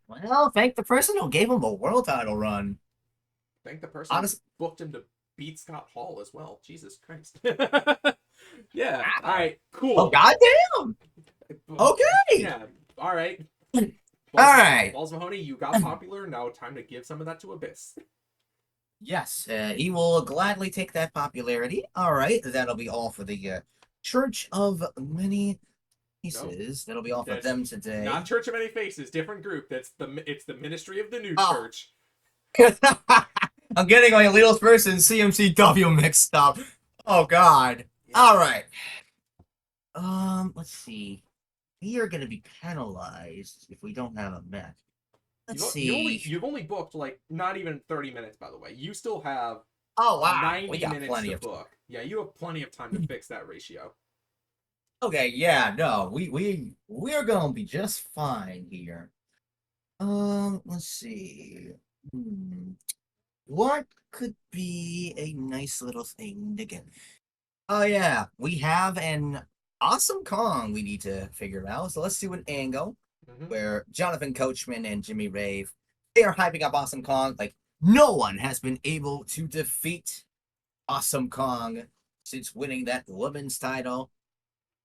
well, thank the person who gave him a world title run. Thank the person who Honestly, booked him to beat Scott Hall as well. Jesus Christ. Yeah. All wow. right. Oh Cool. goddamn! Okay. Yeah. All right. All right. Balls Mahoney, you got popular. Now time to give some of that to Abyss. Yes, he will gladly take that popularity. All right, that'll be all for the Church of Many No, Faces. That'll be all for that's them today. not Church of Many Faces. Different group. It's the Ministry of the New Oh. Church. I'm getting my Lidl's first and CMCW mixed up. Oh God. Yeah. All right. Let's see. We are gonna be penalized if we don't have a match. Let's see. You've only booked like not even 30 minutes, by the way. You still have Oh wow, we 90 got minutes plenty to of time. book. Yeah, you have plenty of time to fix that ratio. Okay, yeah, no, we're gonna be just fine here. Let's see. Hmm. What could be a nice little thing to get? Oh yeah, we have an awesome Kong we need to figure out. So let's do an angle Mm-hmm. where Jonathan Coachman and Jimmy Rave they are hyping up Awesome Kong. Like no one has been able to defeat Awesome Kong since winning that women's title.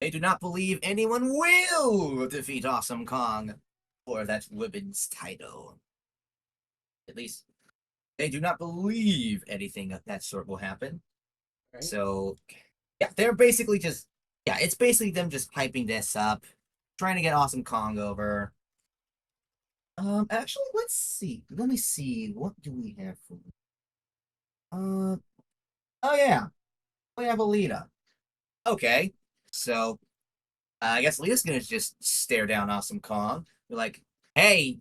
They do not believe anyone will defeat Awesome Kong for that women's title. At least they do not believe anything of that sort will happen. Right? So Yeah, they're basically just it's basically them just hyping this up, trying to get Awesome Kong over. Actually, let's see. Let me see. What do we have for? Uh, oh yeah, we have Alita. Okay, so I guess Alita's gonna just stare down Awesome Kong. Be like, hey,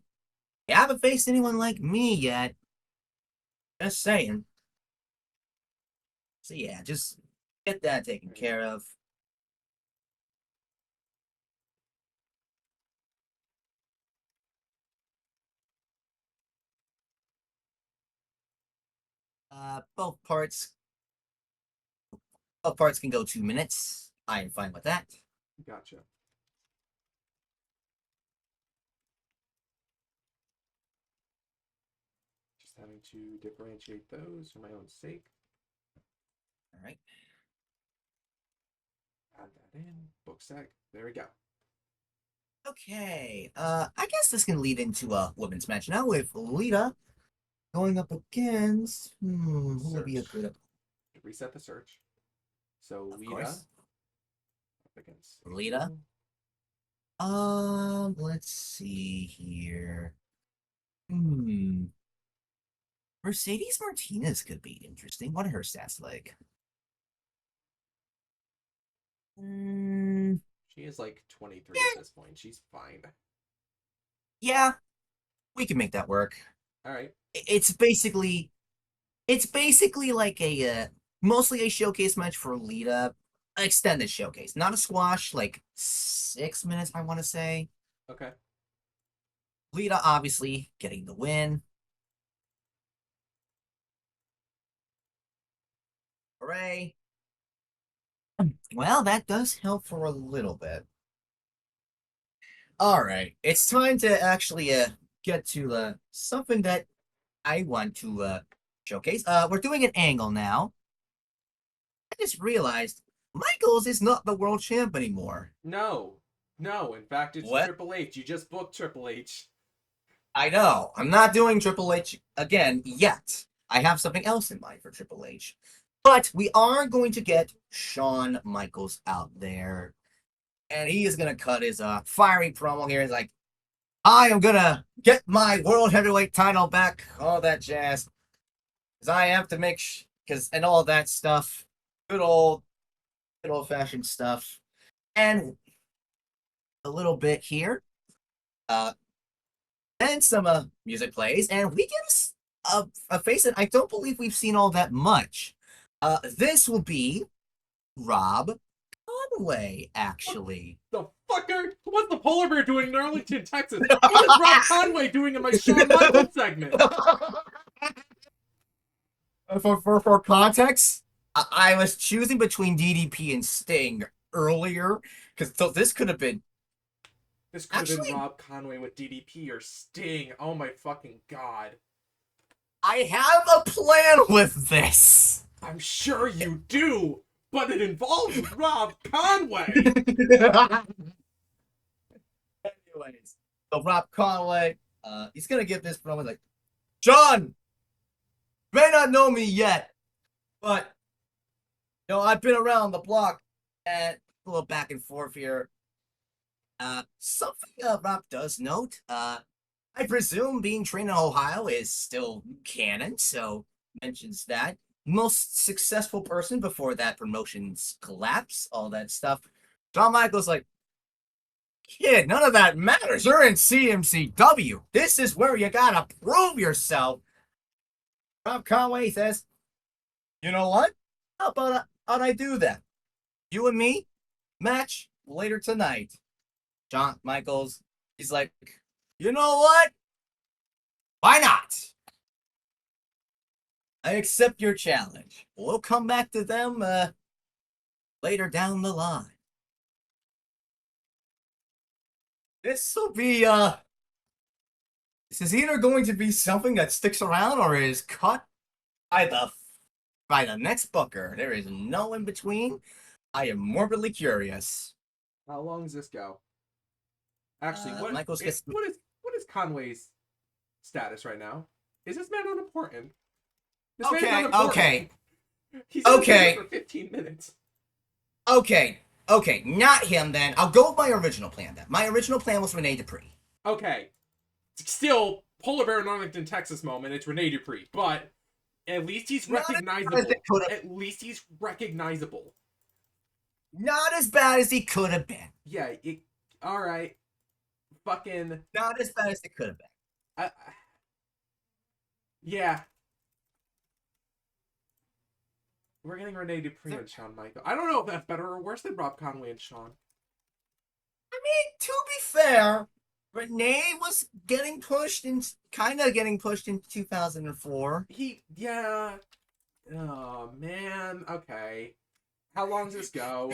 you haven't faced anyone like me yet. Just saying. So yeah, just get that taken care of. Uh, both parts, both parts can go 2 minutes. I am fine with that. Gotcha. Just having to differentiate those for my own sake. All right. Add that in. Book sec. There we go. Okay. I guess this can lead into a women's match now with Lita going up against who would be a Search. good Reset the search. So of Lita course. up against Lita. Let's see here. Hmm. Mercedes Martinez could be interesting. What are her stats like? Mm, She is like 23 at yeah, this point. She's fine. yeah, we can make that work. All right. It's basically like a mostly a showcase match for Lita, extended showcase, not a squash. Like 6 minutes, I want to say. Okay. Lita obviously getting the win. Hooray! Well, that does help for a little bit. All right, it's time to actually get to something that I want to showcase. We're doing an angle now. I just realized Michaels is not the world champ anymore. No. No. In fact, it's What? Triple H. You just booked Triple H. I know. I'm not doing Triple H again yet. I have something else in mind for Triple H. But we are going to get Shawn Michaels out there. And he is going to cut his fiery promo here. He's like, I am going to get my World Heavyweight title back. All that jazz. Because I have to make because and all that stuff. Good old fashioned stuff. And a little bit here. Uh, and some music plays, and we get a face that I don't believe we've seen all that much. This will be Rob Conway, actually. The fucker? What's the polar bear doing in Arlington, Texas? What is Rob Conway doing in my Shawn Michaels segment? For context, I was choosing between DDP and Sting earlier because this could have been This could have been actually. Rob Conway with DDP or Sting. Oh my fucking god. I have a plan with this. I'm sure you do, but it involves Rob Conway. Anyways, so Rob Conway, he's gonna give this promo like, John, you may not know me yet, but I've been around the block and a little back and forth here. Something Rob does note, I presume being trained in Ohio is still canon, so mentions that. Most successful person before that promotion's collapse, all that stuff. John Michaels like, kid, none of that matters. You're in CMCW. This is where you gotta prove yourself. Rob Conway says, you know what? How'd I do that? You and me? Match later tonight. John Michaels, he's like, you know what? Why not? I accept your challenge. We'll come back to them later down the line. This will be this is either going to be something that sticks around or is cut by the next booker. There is no in between. I am morbidly curious. How long does this go? Actually, Michaels gets what is Conway's status right now? Is this man unimportant? This man's okay, unimportant. okay, He's only been okay. here for 15 minutes. Okay, okay, not him then. I'll go with my original plan then. My original plan was Rene Dupree. Okay, still Polar Bear in Arlington, Texas moment. It's Rene Dupree, but at least he's Not as bad as it recognizable. could have. At least he's recognizable. Not as bad as he could have been. Yeah. All right. Fucking. Not as bad as it could have been. I, yeah. We're getting Rene Dupree and Shawn Michaels. I don't know if that's better or worse than Rob Conway and Shawn. I mean, to be fair, Renee was getting pushed in, kind of getting pushed in 2004. Yeah. Oh man. Okay. How long does this go?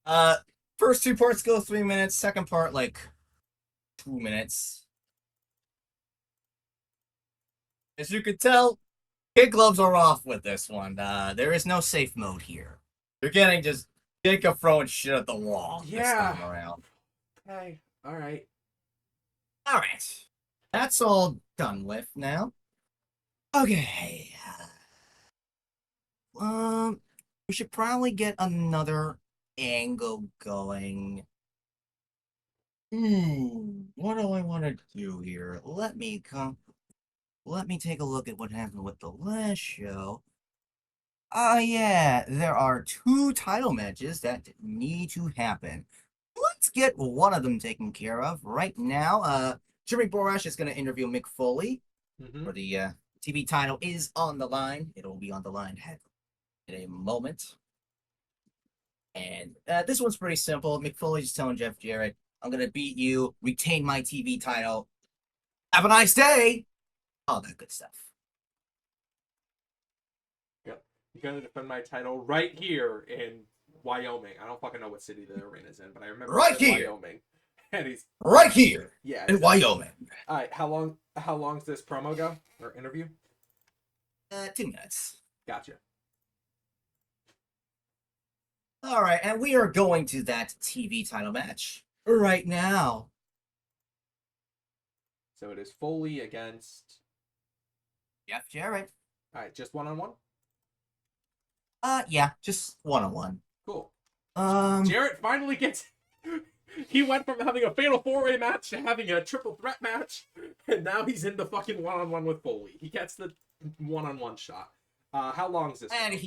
Uh, first two parts go 3 minutes. Second part like 2 minutes. As you can tell, kid gloves are off with this one. There is no safe mode here. You're getting just Jacob throwing shit at the wall this time around. Okay. All right. All right, that's all done with now. Okay. We should probably get another angle going. What do I want to do here? Let me take a look at what happened with the last show. Yeah, there are two title matches that need to happen. Let's get one of them taken care of right now. Jimmy Borash is going to interview Mick Foley for the TV title is on the line. It'll be on the line in a moment. And this one's pretty simple. Mick Foley just telling Jeff Jarrett, I'm going to beat you, retain my TV title. Have a nice day. All that good stuff. Yep. You're gonna defend my title right here in Wyoming. I don't fucking know what city the arena's in, but I remember Right it's in here. Wyoming. And he's right here. Yeah. In Wyoming. All right. How long's this promo go or interview? 2 minutes. Gotcha. All right, and we are going to that TV title match right now. So it is Foley against Jeff Jarrett. All right, just one-on-one? Yeah, just one-on-one. Cool. Um, Jarrett finally gets he went from having a fatal four-way match to having a triple threat match, and now he's in the fucking one-on-one with Foley. He gets the one-on-one shot. How long is this? And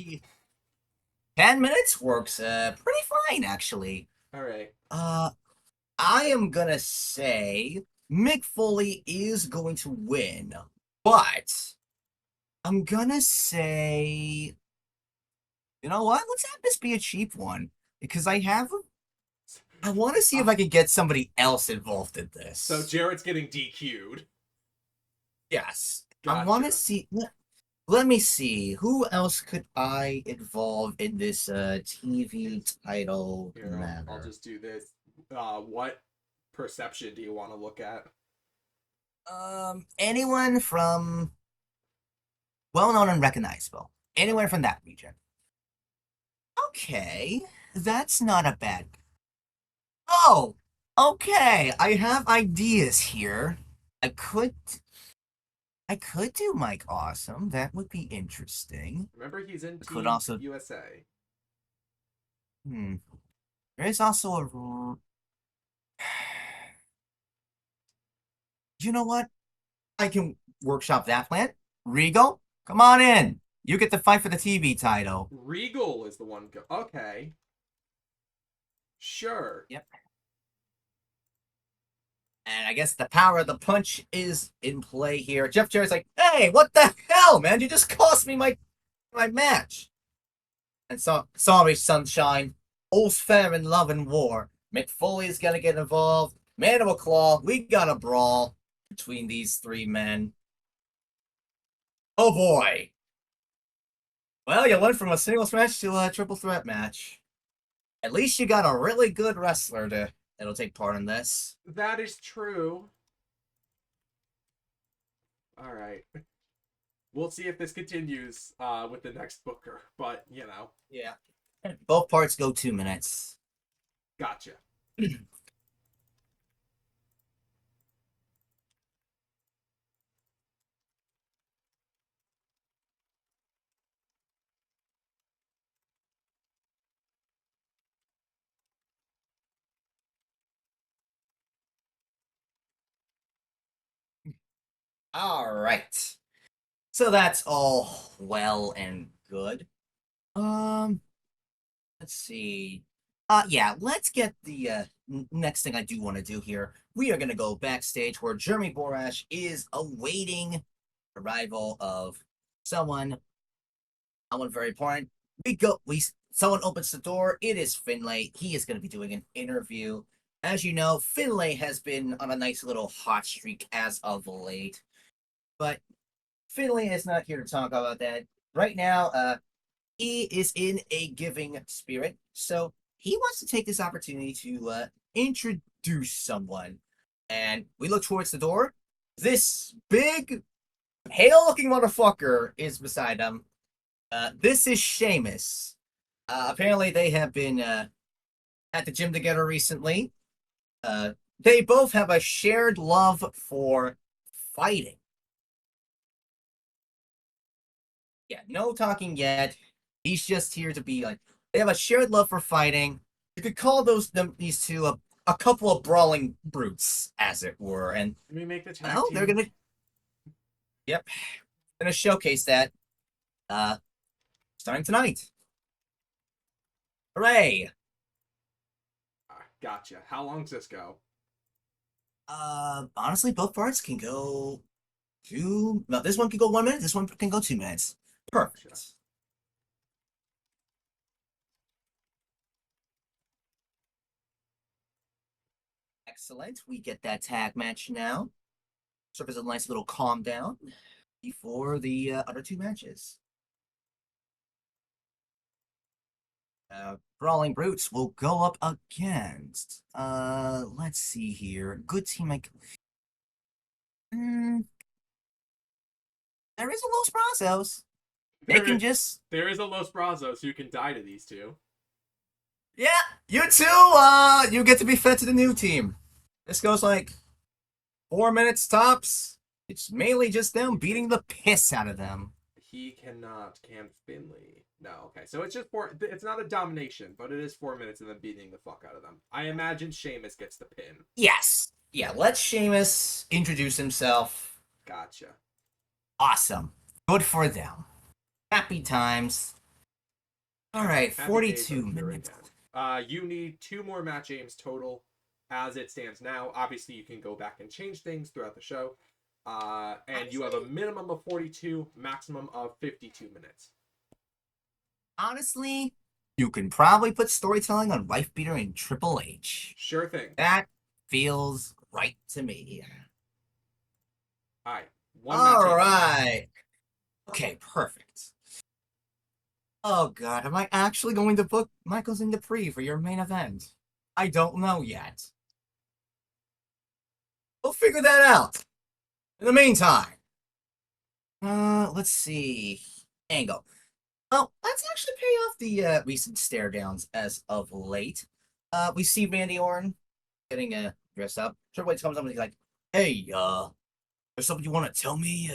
10 minutes works pretty fine, actually. All right. I am gonna say Mick Foley is going to win, but I'm gonna say, you know what? Let's have this be a cheap one because I want to see if I can get somebody else involved in this. So Jarrett's getting DQ'd. Yes. Gotcha. I want to see. Let me see. Who else could I involve in this TV title matter? I'll just do this. What perception do you want to look at? Anyone from well-known and recognizable. Anyone from that region. Okay, that's not a bad. Oh, okay. I have ideas here. I could do Mike Awesome. That would be interesting. Remember, he's in Could also USA. There is also a. You know what? I can workshop that plan. Regal, come on in. You get to fight for the TV title. Regal is the one. Okay. Sure. Yep. And I guess the power of the punch is in play here. Jeff Jarrett's like, hey, what the hell, man? You just cost me my match. And so, sorry, sunshine. All's fair in love and war. Mick Foley's gonna get involved. Mandible Claw, we got a brawl between these three men. Oh boy. Well, you went from a singles match to a triple threat match. At least you got a really good wrestler that'll take part in this. That is true. All right. We'll see if this continues with the next booker, but you know. Yeah. Both parts go 2 minutes. Gotcha. All right. So that's all well and good. Um, let's see. Yeah, let's get the next thing I do want to do here. We are gonna go backstage where Jeremy Borash is awaiting arrival of someone. Someone very important. Someone opens the door. It is Finlay. He is gonna be doing an interview. As you know, Finlay has been on a nice little hot streak as of late. But Finlay is not here to talk about that. Right now, he is in a giving spirit, so he wants to take this opportunity to introduce someone. And we look towards the door. This big, pale looking motherfucker is beside him. This is Seamus. Apparently, they have been at the gym together recently. They both have a shared love for fighting. Yeah, no talking yet. He's just here to be like they have a shared love for fighting. You could call these two a couple of brawling brutes, as it were. And Let me make the tag well, they're team. gonna showcase that uh starting tonight. Hooray! Gotcha. How long does this go? Honestly, both parts can go two. No, this one can go 1 minute. This one can go 2 minutes. Gotcha. Perfect. Excellent. We get that tag match now. Serve as a nice little calm down before the other two matches. Brawling Brutes will go up against. Let's see here. Good team. Mm, there is a Los Brazos. They can just. There is a Los Brazos who can die to these two. Yeah, you two. You get to be fed to the new team. This goes like 4 minutes tops. It's mainly just them beating the piss out of them. He cannot, can Finley. No, okay. So it's just it's not a domination, but it is 4 minutes of them beating the fuck out of them. I imagine Sheamus gets the pin. Yes. Yeah, let Sheamus introduce himself. Gotcha. Awesome. Good for them. Happy times. All right, Happy days 42 are here minutes. again. You need 2 more match aims total as it stands now. Obviously, you can go back and change things throughout the show. And you have a minimum of 42, maximum of 52 minutes. Honestly, you can probably put storytelling on Wife Beater and Triple H. Sure thing. That feels right to me. All right. All right. Okay, perfect. Oh god, am I actually going to book Michaels and Dupree for your main event? I don't know yet. We'll figure that out. In the meantime, let's see. Angle. Oh, let's actually pay off the recent stare downs as of late. We see Randy Orton getting dressed up. Triple H comes up and he's like, "Hey, there's something you want to tell me?"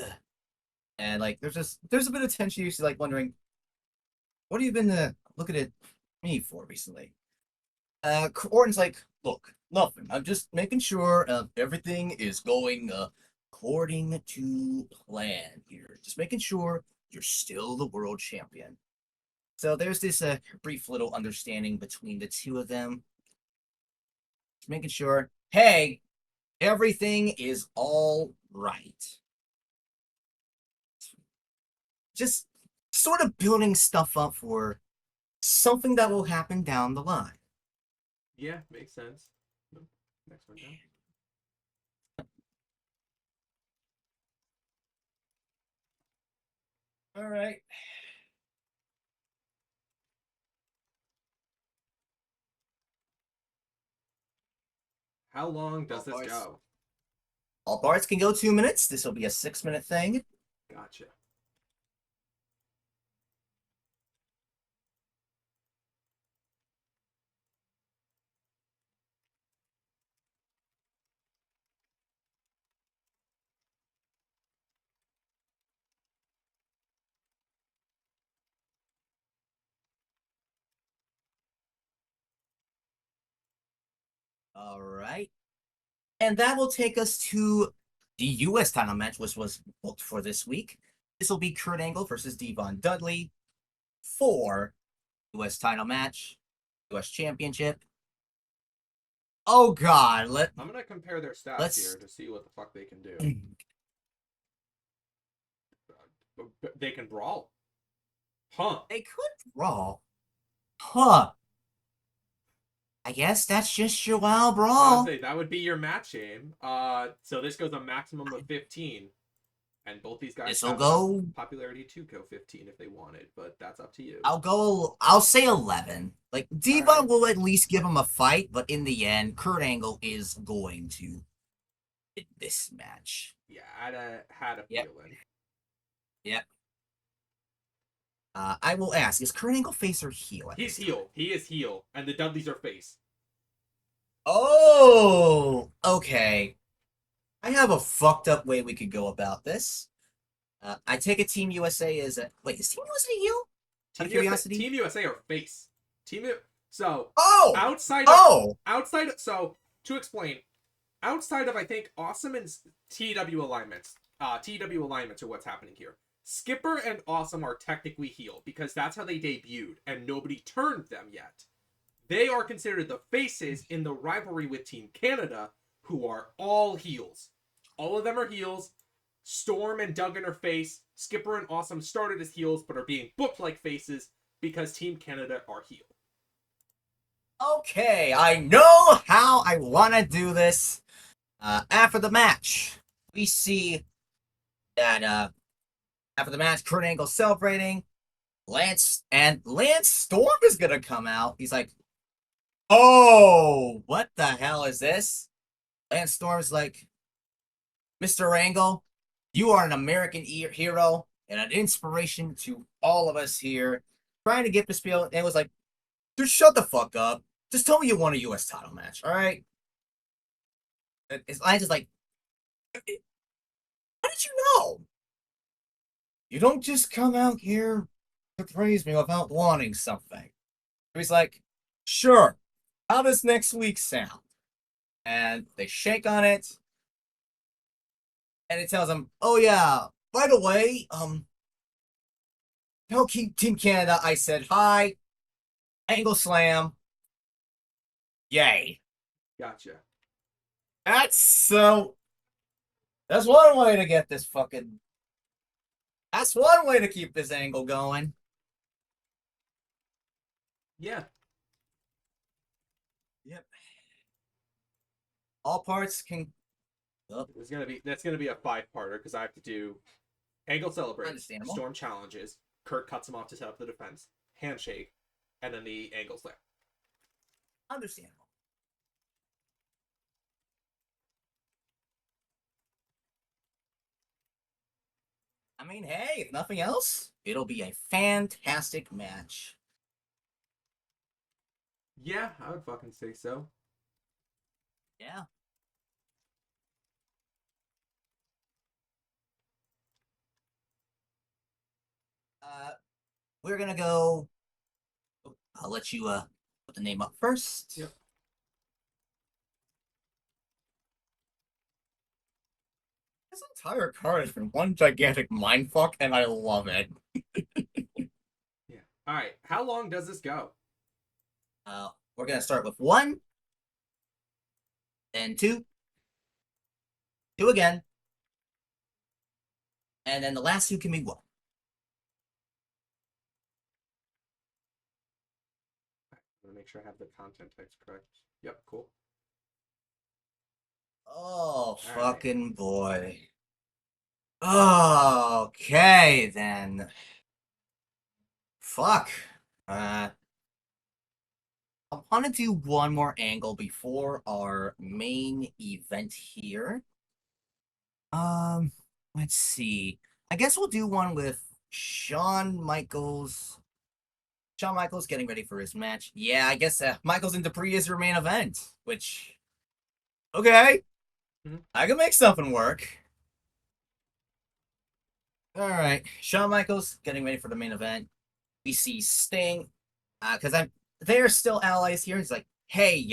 And like, there's a bit of tension. You're like wondering, what have you been looking at me for recently? Orton's like, "Look, nothing. I'm just making sure everything is going according to plan here. Just making sure you're still the world champion." So there's this brief little understanding between the two of them. Just making sure, hey, everything is all right. Just sort of building stuff up for something that will happen down the line. Yeah, makes sense. Next one down. All right. How long does this go? All parts can go 2 minutes. This will be a 6 minute thing. Gotcha. All right. And that will take us to the U.S. title match, which was booked for this week. This will be Kurt Angle versus Devon Dudley for U.S. title match, U.S. Championship. Oh God, I'm gonna compare their stats let's here to see what the fuck they can do. They can brawl. Huh. they could brawl, huh? I guess that's just your wild brawl. Honestly, that would be your match aim. So this goes a maximum of 15. And both these guys This'll have go. enough popularity to go 15 if they wanted, but that's up to you. I'll say 11. Like, Devon right. will at least give him a fight, but in the end, Kurt Angle is going to win this match. Yeah, I had a feeling. Yep. I will ask, is Kurt Angle face or heel? He's heel. He is heel, and the Dudleys are face. Oh, okay. I have a fucked up way we could go about this. I take it Team USA is a... Wait, is Team USA heel? Out of curiosity? Team USA are face. So Oh! outside of, so to explain, outside of I think Awesome and TEW alignments, TEW alignments are what's happening here. Skipper and Awesome are technically heel because that's how they debuted and nobody turned them yet. They are considered the faces in the rivalry with Team Canada, who are all heels. All of them are heels. Storm and Duggan are face. Skipper and Awesome started as heels but are being booked like faces because Team Canada are heel. Okay, I know how I want to do this. After the match, we see that after the match, Kurt Angle celebrating. Lance Storm is gonna come out. He's like, "Oh, what the hell is this?" Lance Storm's like, "Mr. Angle, you are an American hero and an inspiration to all of us here." Trying to get this feel, and it was like, "Dude, shut the fuck up. Just tell me you won a U.S. title match, all right?" Lance is like, "How did you know? You don't just come out here to praise me without wanting something." He's like, "Sure. How does next week sound?" And they shake on it, and it tells him, "Oh yeah, by the way, tell Team Canada I said hi. Angle slam. Yay." Gotcha. That's one way to get this fucking. That's one way to keep this angle going. Yeah. Yep. All parts can. Oh. That's gonna be a 5-parter because I have to do Angle celebrates, Storm challenges, Kurt cuts him off to set up the defense, handshake, and then the Angle slam. Understandable. I mean, hey, if nothing else, it'll be a fantastic match. Yeah, I would fucking say so. Yeah. We're gonna go. I'll let you put the name up first. Yep. This entire card has been one gigantic mindfuck, and I love it. Yeah. All right. How long does this go? We're gonna start with 1, then 2, 2 again, and then the last 2 can be 1. I'm gonna make sure I have the content types correct. Yep. Cool. Oh, fucking boy. Okay, then. Fuck. I want to do one more angle before our main event here. Let's see. I guess we'll do one with Shawn Michaels. Shawn Michaels getting ready for his match. Yeah, I guess Michaels and Dupree is your main event, which... Okay. I can make something work. Alright. Shawn Michaels getting ready for the main event. We see Sting. Because they're still allies here. He's like, "Hey,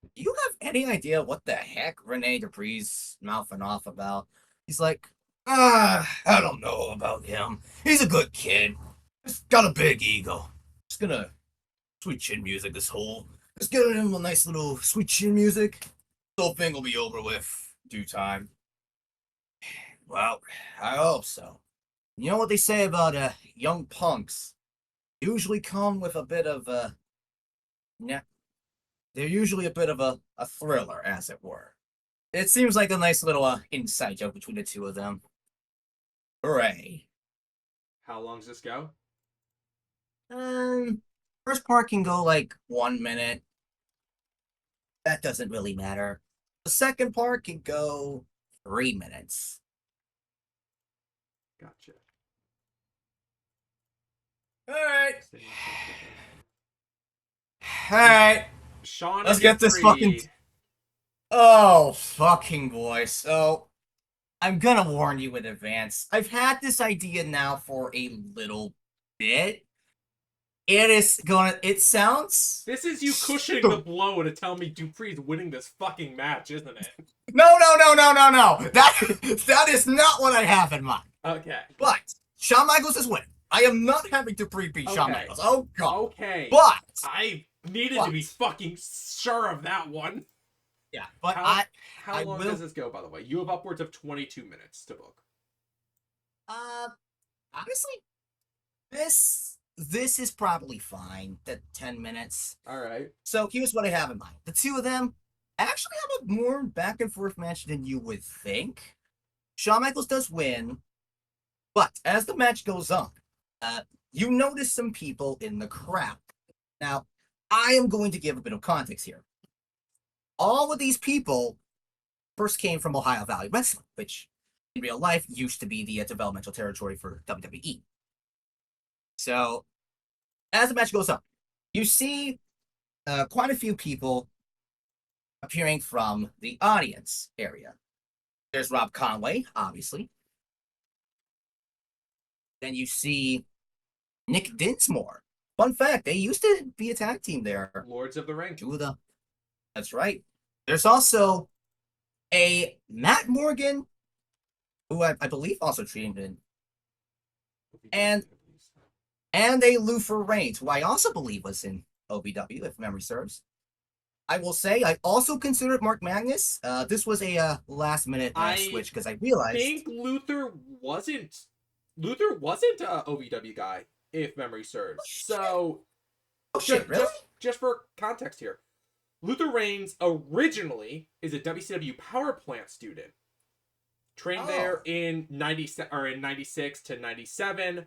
Do you have any idea what the heck Rene Dupree's mouthing off about? He's like, I don't know about him. He's a good kid. He's got a big ego. Just gonna sweet chin music this whole. Just get him a nice little sweet chin music. The whole thing will be over with due time. Well, I hope so. You know what they say about young punks? Usually come with a bit of yeah, they're usually a bit of a thriller, as it were. It seems like a nice little inside joke between the two of them. Hooray. How long does this go? Um, First part can go like 1 minute. That doesn't really matter. The second part can go 3 minutes. Gotcha. All right. All right. Sean, Let's and get this Dupree. fucking. Oh, fucking boy. So, I'm gonna warn you in advance. I've had this idea now for a little bit. It sounds. This is you cushioning the blow to tell me Dupree's winning this fucking match, isn't it? No. That is not what I have in mind. Okay. But Shawn Michaels is winning. I am not having to beat Shawn Okay. Michaels. Oh, God. Okay. But. I needed to be fucking sure of that one. Yeah, but How long does this go, by the way? You have upwards of 22 minutes to book. Honestly, this is probably fine. The 10 minutes. All right. So here's what I have in mind. The two of them actually have a more back and forth match than you would think. Shawn Michaels does win, but as the match goes on, you notice some people in the crowd. Now, I am going to give a bit of context here. All of these people first came from Ohio Valley Wrestling, which in real life used to be the developmental territory for WWE. So, as the match goes on, you see quite a few people appearing from the audience area. There's Rob Conway, obviously. Then you see Nick Dinsmore. Fun fact, they used to be a tag team there. Lords of the Ring. Two of them. That's right. There's also a Matt Morgan, who I believe also trained in, and a Luther Reigns, who I also believe was in OVW, if memory serves. I will say, I also considered Mark Magnus. This was a last-minute switch because I realized. I think Luther wasn't a OVW guy, if memory serves. So, Really? just for context here, Luther Reigns originally is a WCW Power Plant student. Trained there in 96 to 97.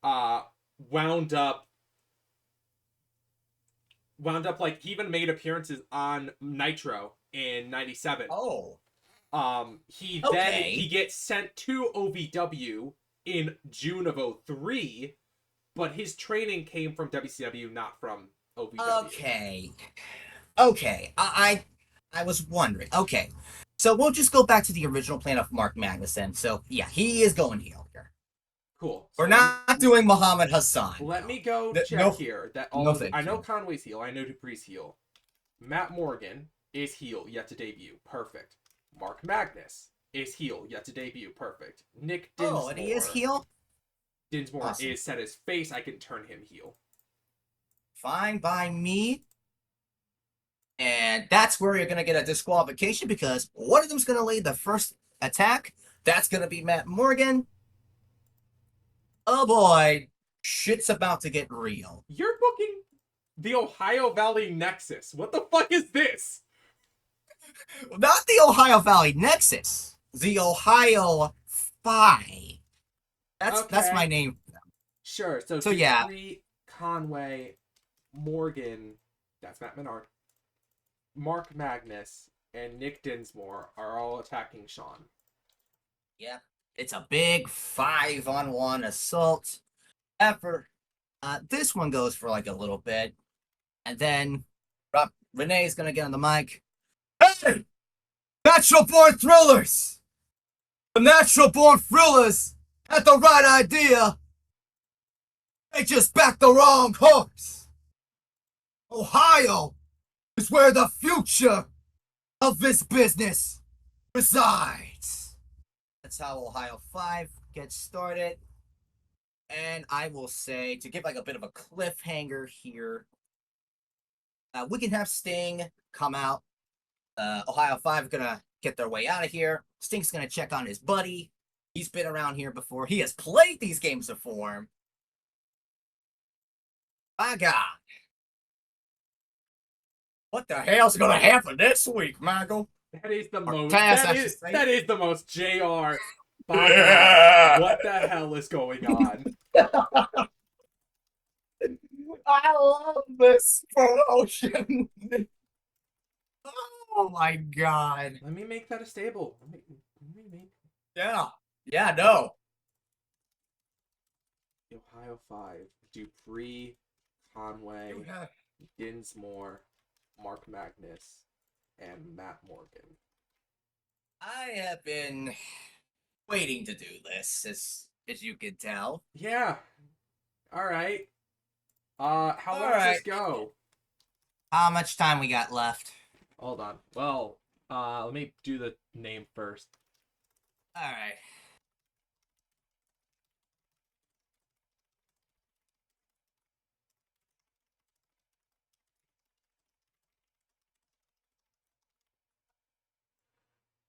Wound up like he even made appearances on Nitro in 97. He gets sent to OVW in June of 03, but his training came from WCW, not from OVW. Okay. I was wondering. Okay. So we'll just go back to the original plan of Mark Magnuson. So yeah, he is going heel here. Cool. We're not doing Muhammad Hassan. Let me go check here. I know you. Conway's heel. I know Dupree's heel. Matt Morgan is heel, yet to debut. Perfect. Mark Magnus is heel, yet to debut. Perfect. Nick Dinsmore. Oh, and he is heel? Dinsmore is set his face. I can turn him heel. Fine by me. And that's where you're going to get a disqualification because one of them's going to lead the first attack. That's going to be Matt Morgan. Oh boy, shit's about to get real. You're booking the Ohio Valley Nexus. What the fuck is this? Not the Ohio Valley Nexus. The Ohio Phi. That's my name for them. Sure. So yeah. Dupree, Conway, Morgan, that's Matt Menard, Mark Magnus, and Nick Dinsmore are all attacking Sean. Yeah. It's a big 5-on-1 assault effort. This one goes for like a little bit. And then Renee's going to get on the mic. Hey! Natural Born Thrillers! The Natural Born Thrillers had the right idea. They just backed the wrong horse. Ohio is where the future of this business resides. That's how Ohio 5 gets started. And I will say, to give like a bit of a cliffhanger here, we can have Sting come out. Ohio 5 is gonna get their way out of here. Sting's gonna check on his buddy. He's been around here before. He has played these games before. My God. What the hell's gonna happen this week, Michael? That is the Or most. Taz, I That should is say. that is the most Jr. By God, what the hell is going on? I love this promotion. Oh my God. Let me make that a stable. Let me make Yeah. Yeah, no. Ohio 5, Dupree, Conway, Dinsmore, Mark Magnus, and Matt Morgan. I have been waiting to do this, as you can tell. Yeah. All right. How long All does right. this go? How much time we got left? Hold on. Well, let me do the name first. All right.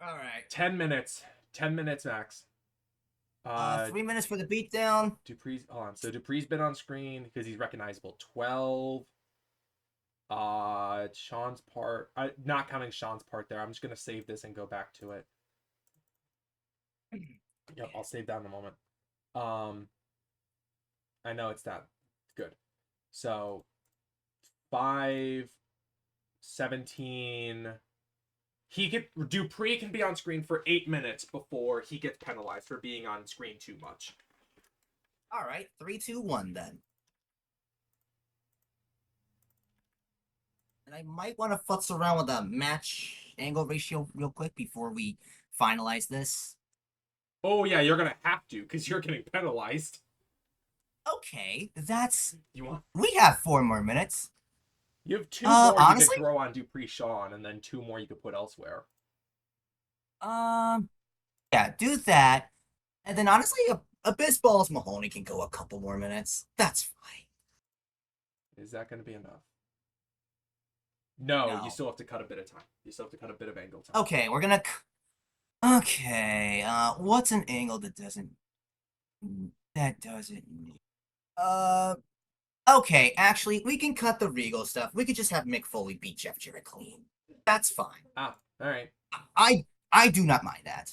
All right. 10 minutes. 10 minutes max. 3 minutes for the beatdown. Dupree's on. So Dupree's been on screen because he's recognizable. 12. Sean's part. Not counting Sean's part there. I'm just gonna save this and go back to it. Yep, I'll save that in a moment. I know it's that good. So 5, 17. Dupree can be on screen for 8 minutes before he gets penalized for being on screen too much. All right, 3, 2, 1 then. And I might want to futz around with a match angle ratio real quick before we finalize this. Oh yeah, you're gonna have to because you're getting penalized. Okay, that's. You want? We have 4 more minutes. You have 2 more honestly? you could throw on Dupree Sean, and then 2 more you could put elsewhere. Yeah, do that. And then honestly, Abyss Balls Mahoney can go a couple more minutes. That's fine. Is that going to be enough? No, No. you still have to cut a bit of time. You still have to cut a bit of angle time. Okay, we're gonna. Okay, what's an angle that doesn't. Okay, actually, we can cut the Regal stuff. We could just have Mick Foley beat Jeff Jarrett clean. That's fine. Ah, all right. I do not mind that.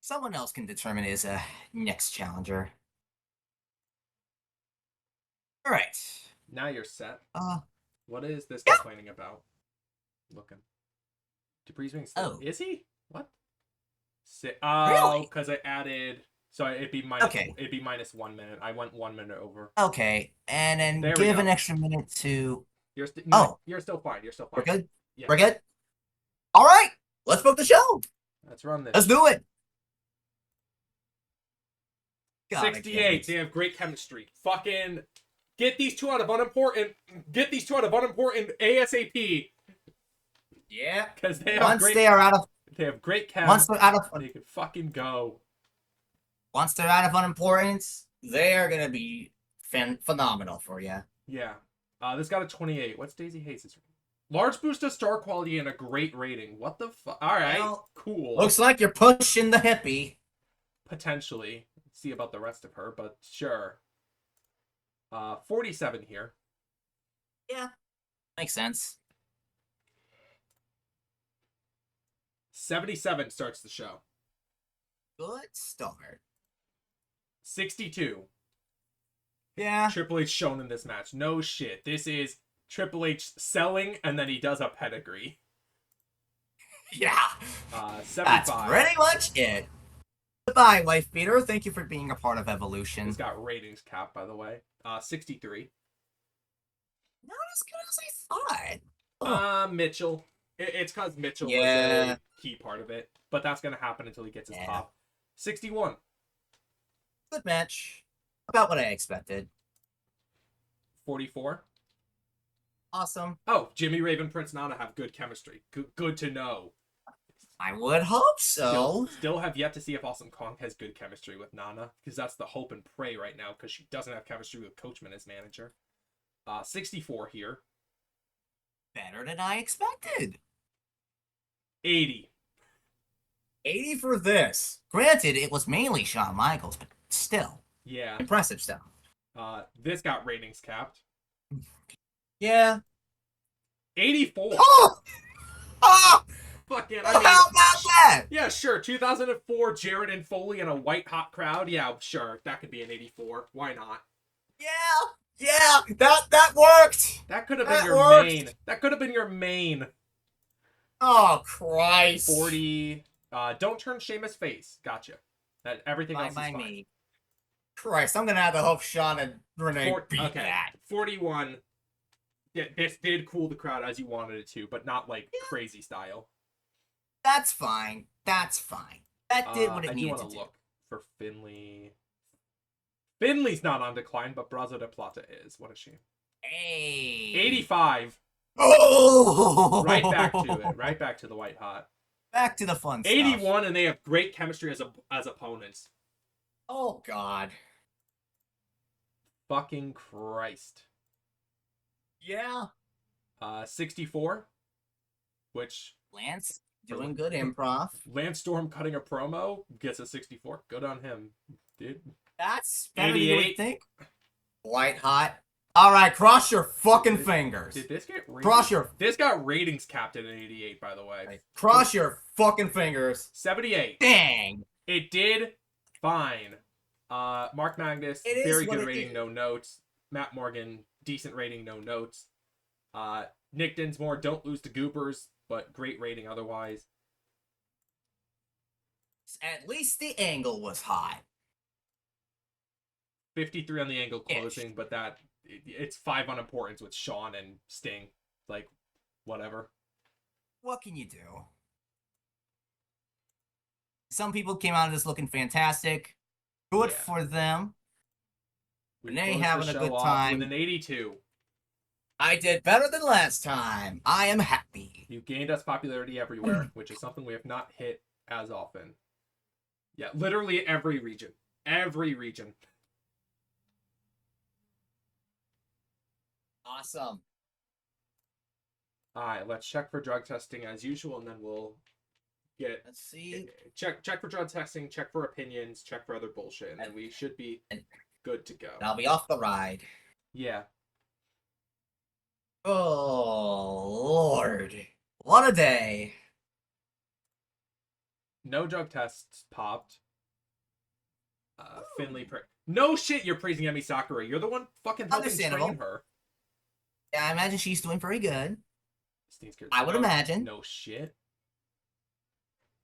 Someone else can determine his next challenger. All right. Now you're set. What is this Yeah. complaining about? Looking. Dupree's being slow. Oh. Is he? What? Really? Because I added. So it'd be minus. Okay. It'd be minus 1 minute. I went 1 minute over. Okay, and then There we give go. an extra minute to. You're you're still fine. You're still fine. We're good. Yeah. We're good. All right, let's book the show. Let's run this. Let's do it. God, 68. They have great chemistry. Fucking get these two out of unimportant. Get these two out of unimportant ASAP. Yeah. Because they have Once great. they are out of. They have great chem. Once they're out of. They can fucking go. Once they're out of unimportance, they are gonna be phenomenal for you. Yeah. This got a 28. What's Daisy Hayes' large boost of star quality and a great rating. What the fuck? All right. Well, cool. Looks like you're pushing the hippie. Potentially. See about the rest of her, but sure. 47 here. Yeah. Makes sense. 77 starts the show. Good start. 62. Yeah. Triple H shown in this match. No shit. This is Triple H selling, and then he does a pedigree. Yeah. 75. That's pretty much it. Goodbye, wife beater. Thank you for being a part of Evolution. He's got ratings cap, by the way. 63. Not as good as I thought. Mitchell. It's because Mitchell was a key part of it, but that's gonna happen until he gets his pop. 61. Good match. About what I expected. 44. Awesome. Oh, Jimmy Raven, Prince Nana have good chemistry. Good to know. I would hope so. Still have yet to see if Awesome Kong has good chemistry with Nana, because that's the hope and pray right now, because she doesn't have chemistry with Coachman as manager. 64 here. Better than I expected. 80. 80 for this. Granted, it was mainly Shawn Michaels, but still. Yeah. Impressive stuff. This got ratings capped. Yeah. 84. Oh! Oh! Fucking, How about that? Yeah, sure. 2004, Jarrett and Foley in a white hot crowd. Yeah, sure. That could be an 84. Why not? Yeah, that worked. That could have been your main. That could have been your main. Oh, Christ. 40. Don't turn Sheamus face. Gotcha. That everything else is fine. Me. Christ, I'm gonna have to hope Shawn and Renee beat that. 41. Yeah, this did cool the crowd as you wanted it to, but not like crazy style. That's fine. That's fine. That did what it needed to do. I do want to look for Finley. Finley's not on decline, but Brazo de Plata is. What a shame. Hey. 85. Oh! Right back to it. Right back to the white hot. Back to the fun 81, stuff. And they have great chemistry as opponents. Oh, God. Fucking Christ. Yeah. 64, which... Lance doing good improv. Lance Storm cutting a promo gets a 64. Good on him, dude. That's better than you would think. White hot. All right, cross your fucking fingers. Did this get ratings? Cross your... This got ratings capped at an 88, by the way. Cross your fucking fingers. 78. Dang. It did fine. Mark Magnus, very good rating, no notes. Matt Morgan, decent rating, no notes. Nick Dinsmore, don't lose to Goopers, but great rating otherwise. At least the angle was high. 53 on the angle closing, but it's 5 on importance with Shawn and Sting. Like, whatever. What can you do? Some people came out of this looking fantastic. Good for them. Renee having a good time. With an 82. I did better than last time. I am happy. You gained us popularity everywhere, which is something we have not hit as often. Yeah, literally every region. Every region. Awesome. Alright, let's check for drug testing as usual, and then we'll get... Let's see. Check for drug testing, check for opinions, check for other bullshit, and then we should be good to go. I'll be off the ride. Yeah. Oh, Lord. What a day. No drug tests popped. Finley... No shit, you're praising Emi Sakura. You're the one fucking helping train her. Yeah, I imagine she's doing pretty good. I would imagine. No shit.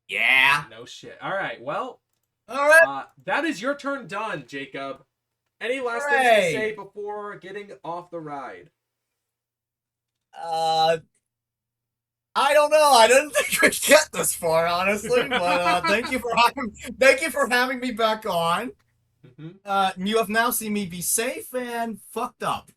Yeah. No shit. All right. Well. All right. That is your turn done, Jacob. Any last things to say before getting off the ride? I don't know. I didn't think we'd get this far, honestly. But thank you for having me back on. Mm-hmm. You have now seen me be safe and fucked up.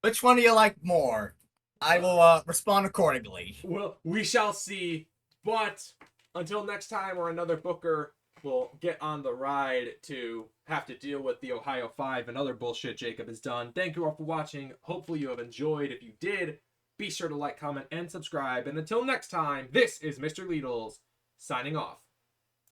Which one do you like more? I will respond accordingly. Well, we shall see. But until next time or another booker will get on the ride to have to deal with the Ohio 5 and other bullshit Jacob has done. Thank you all for watching. Hopefully you have enjoyed. If you did, be sure to like, comment, and subscribe. And until next time, this is MrLeedles signing off.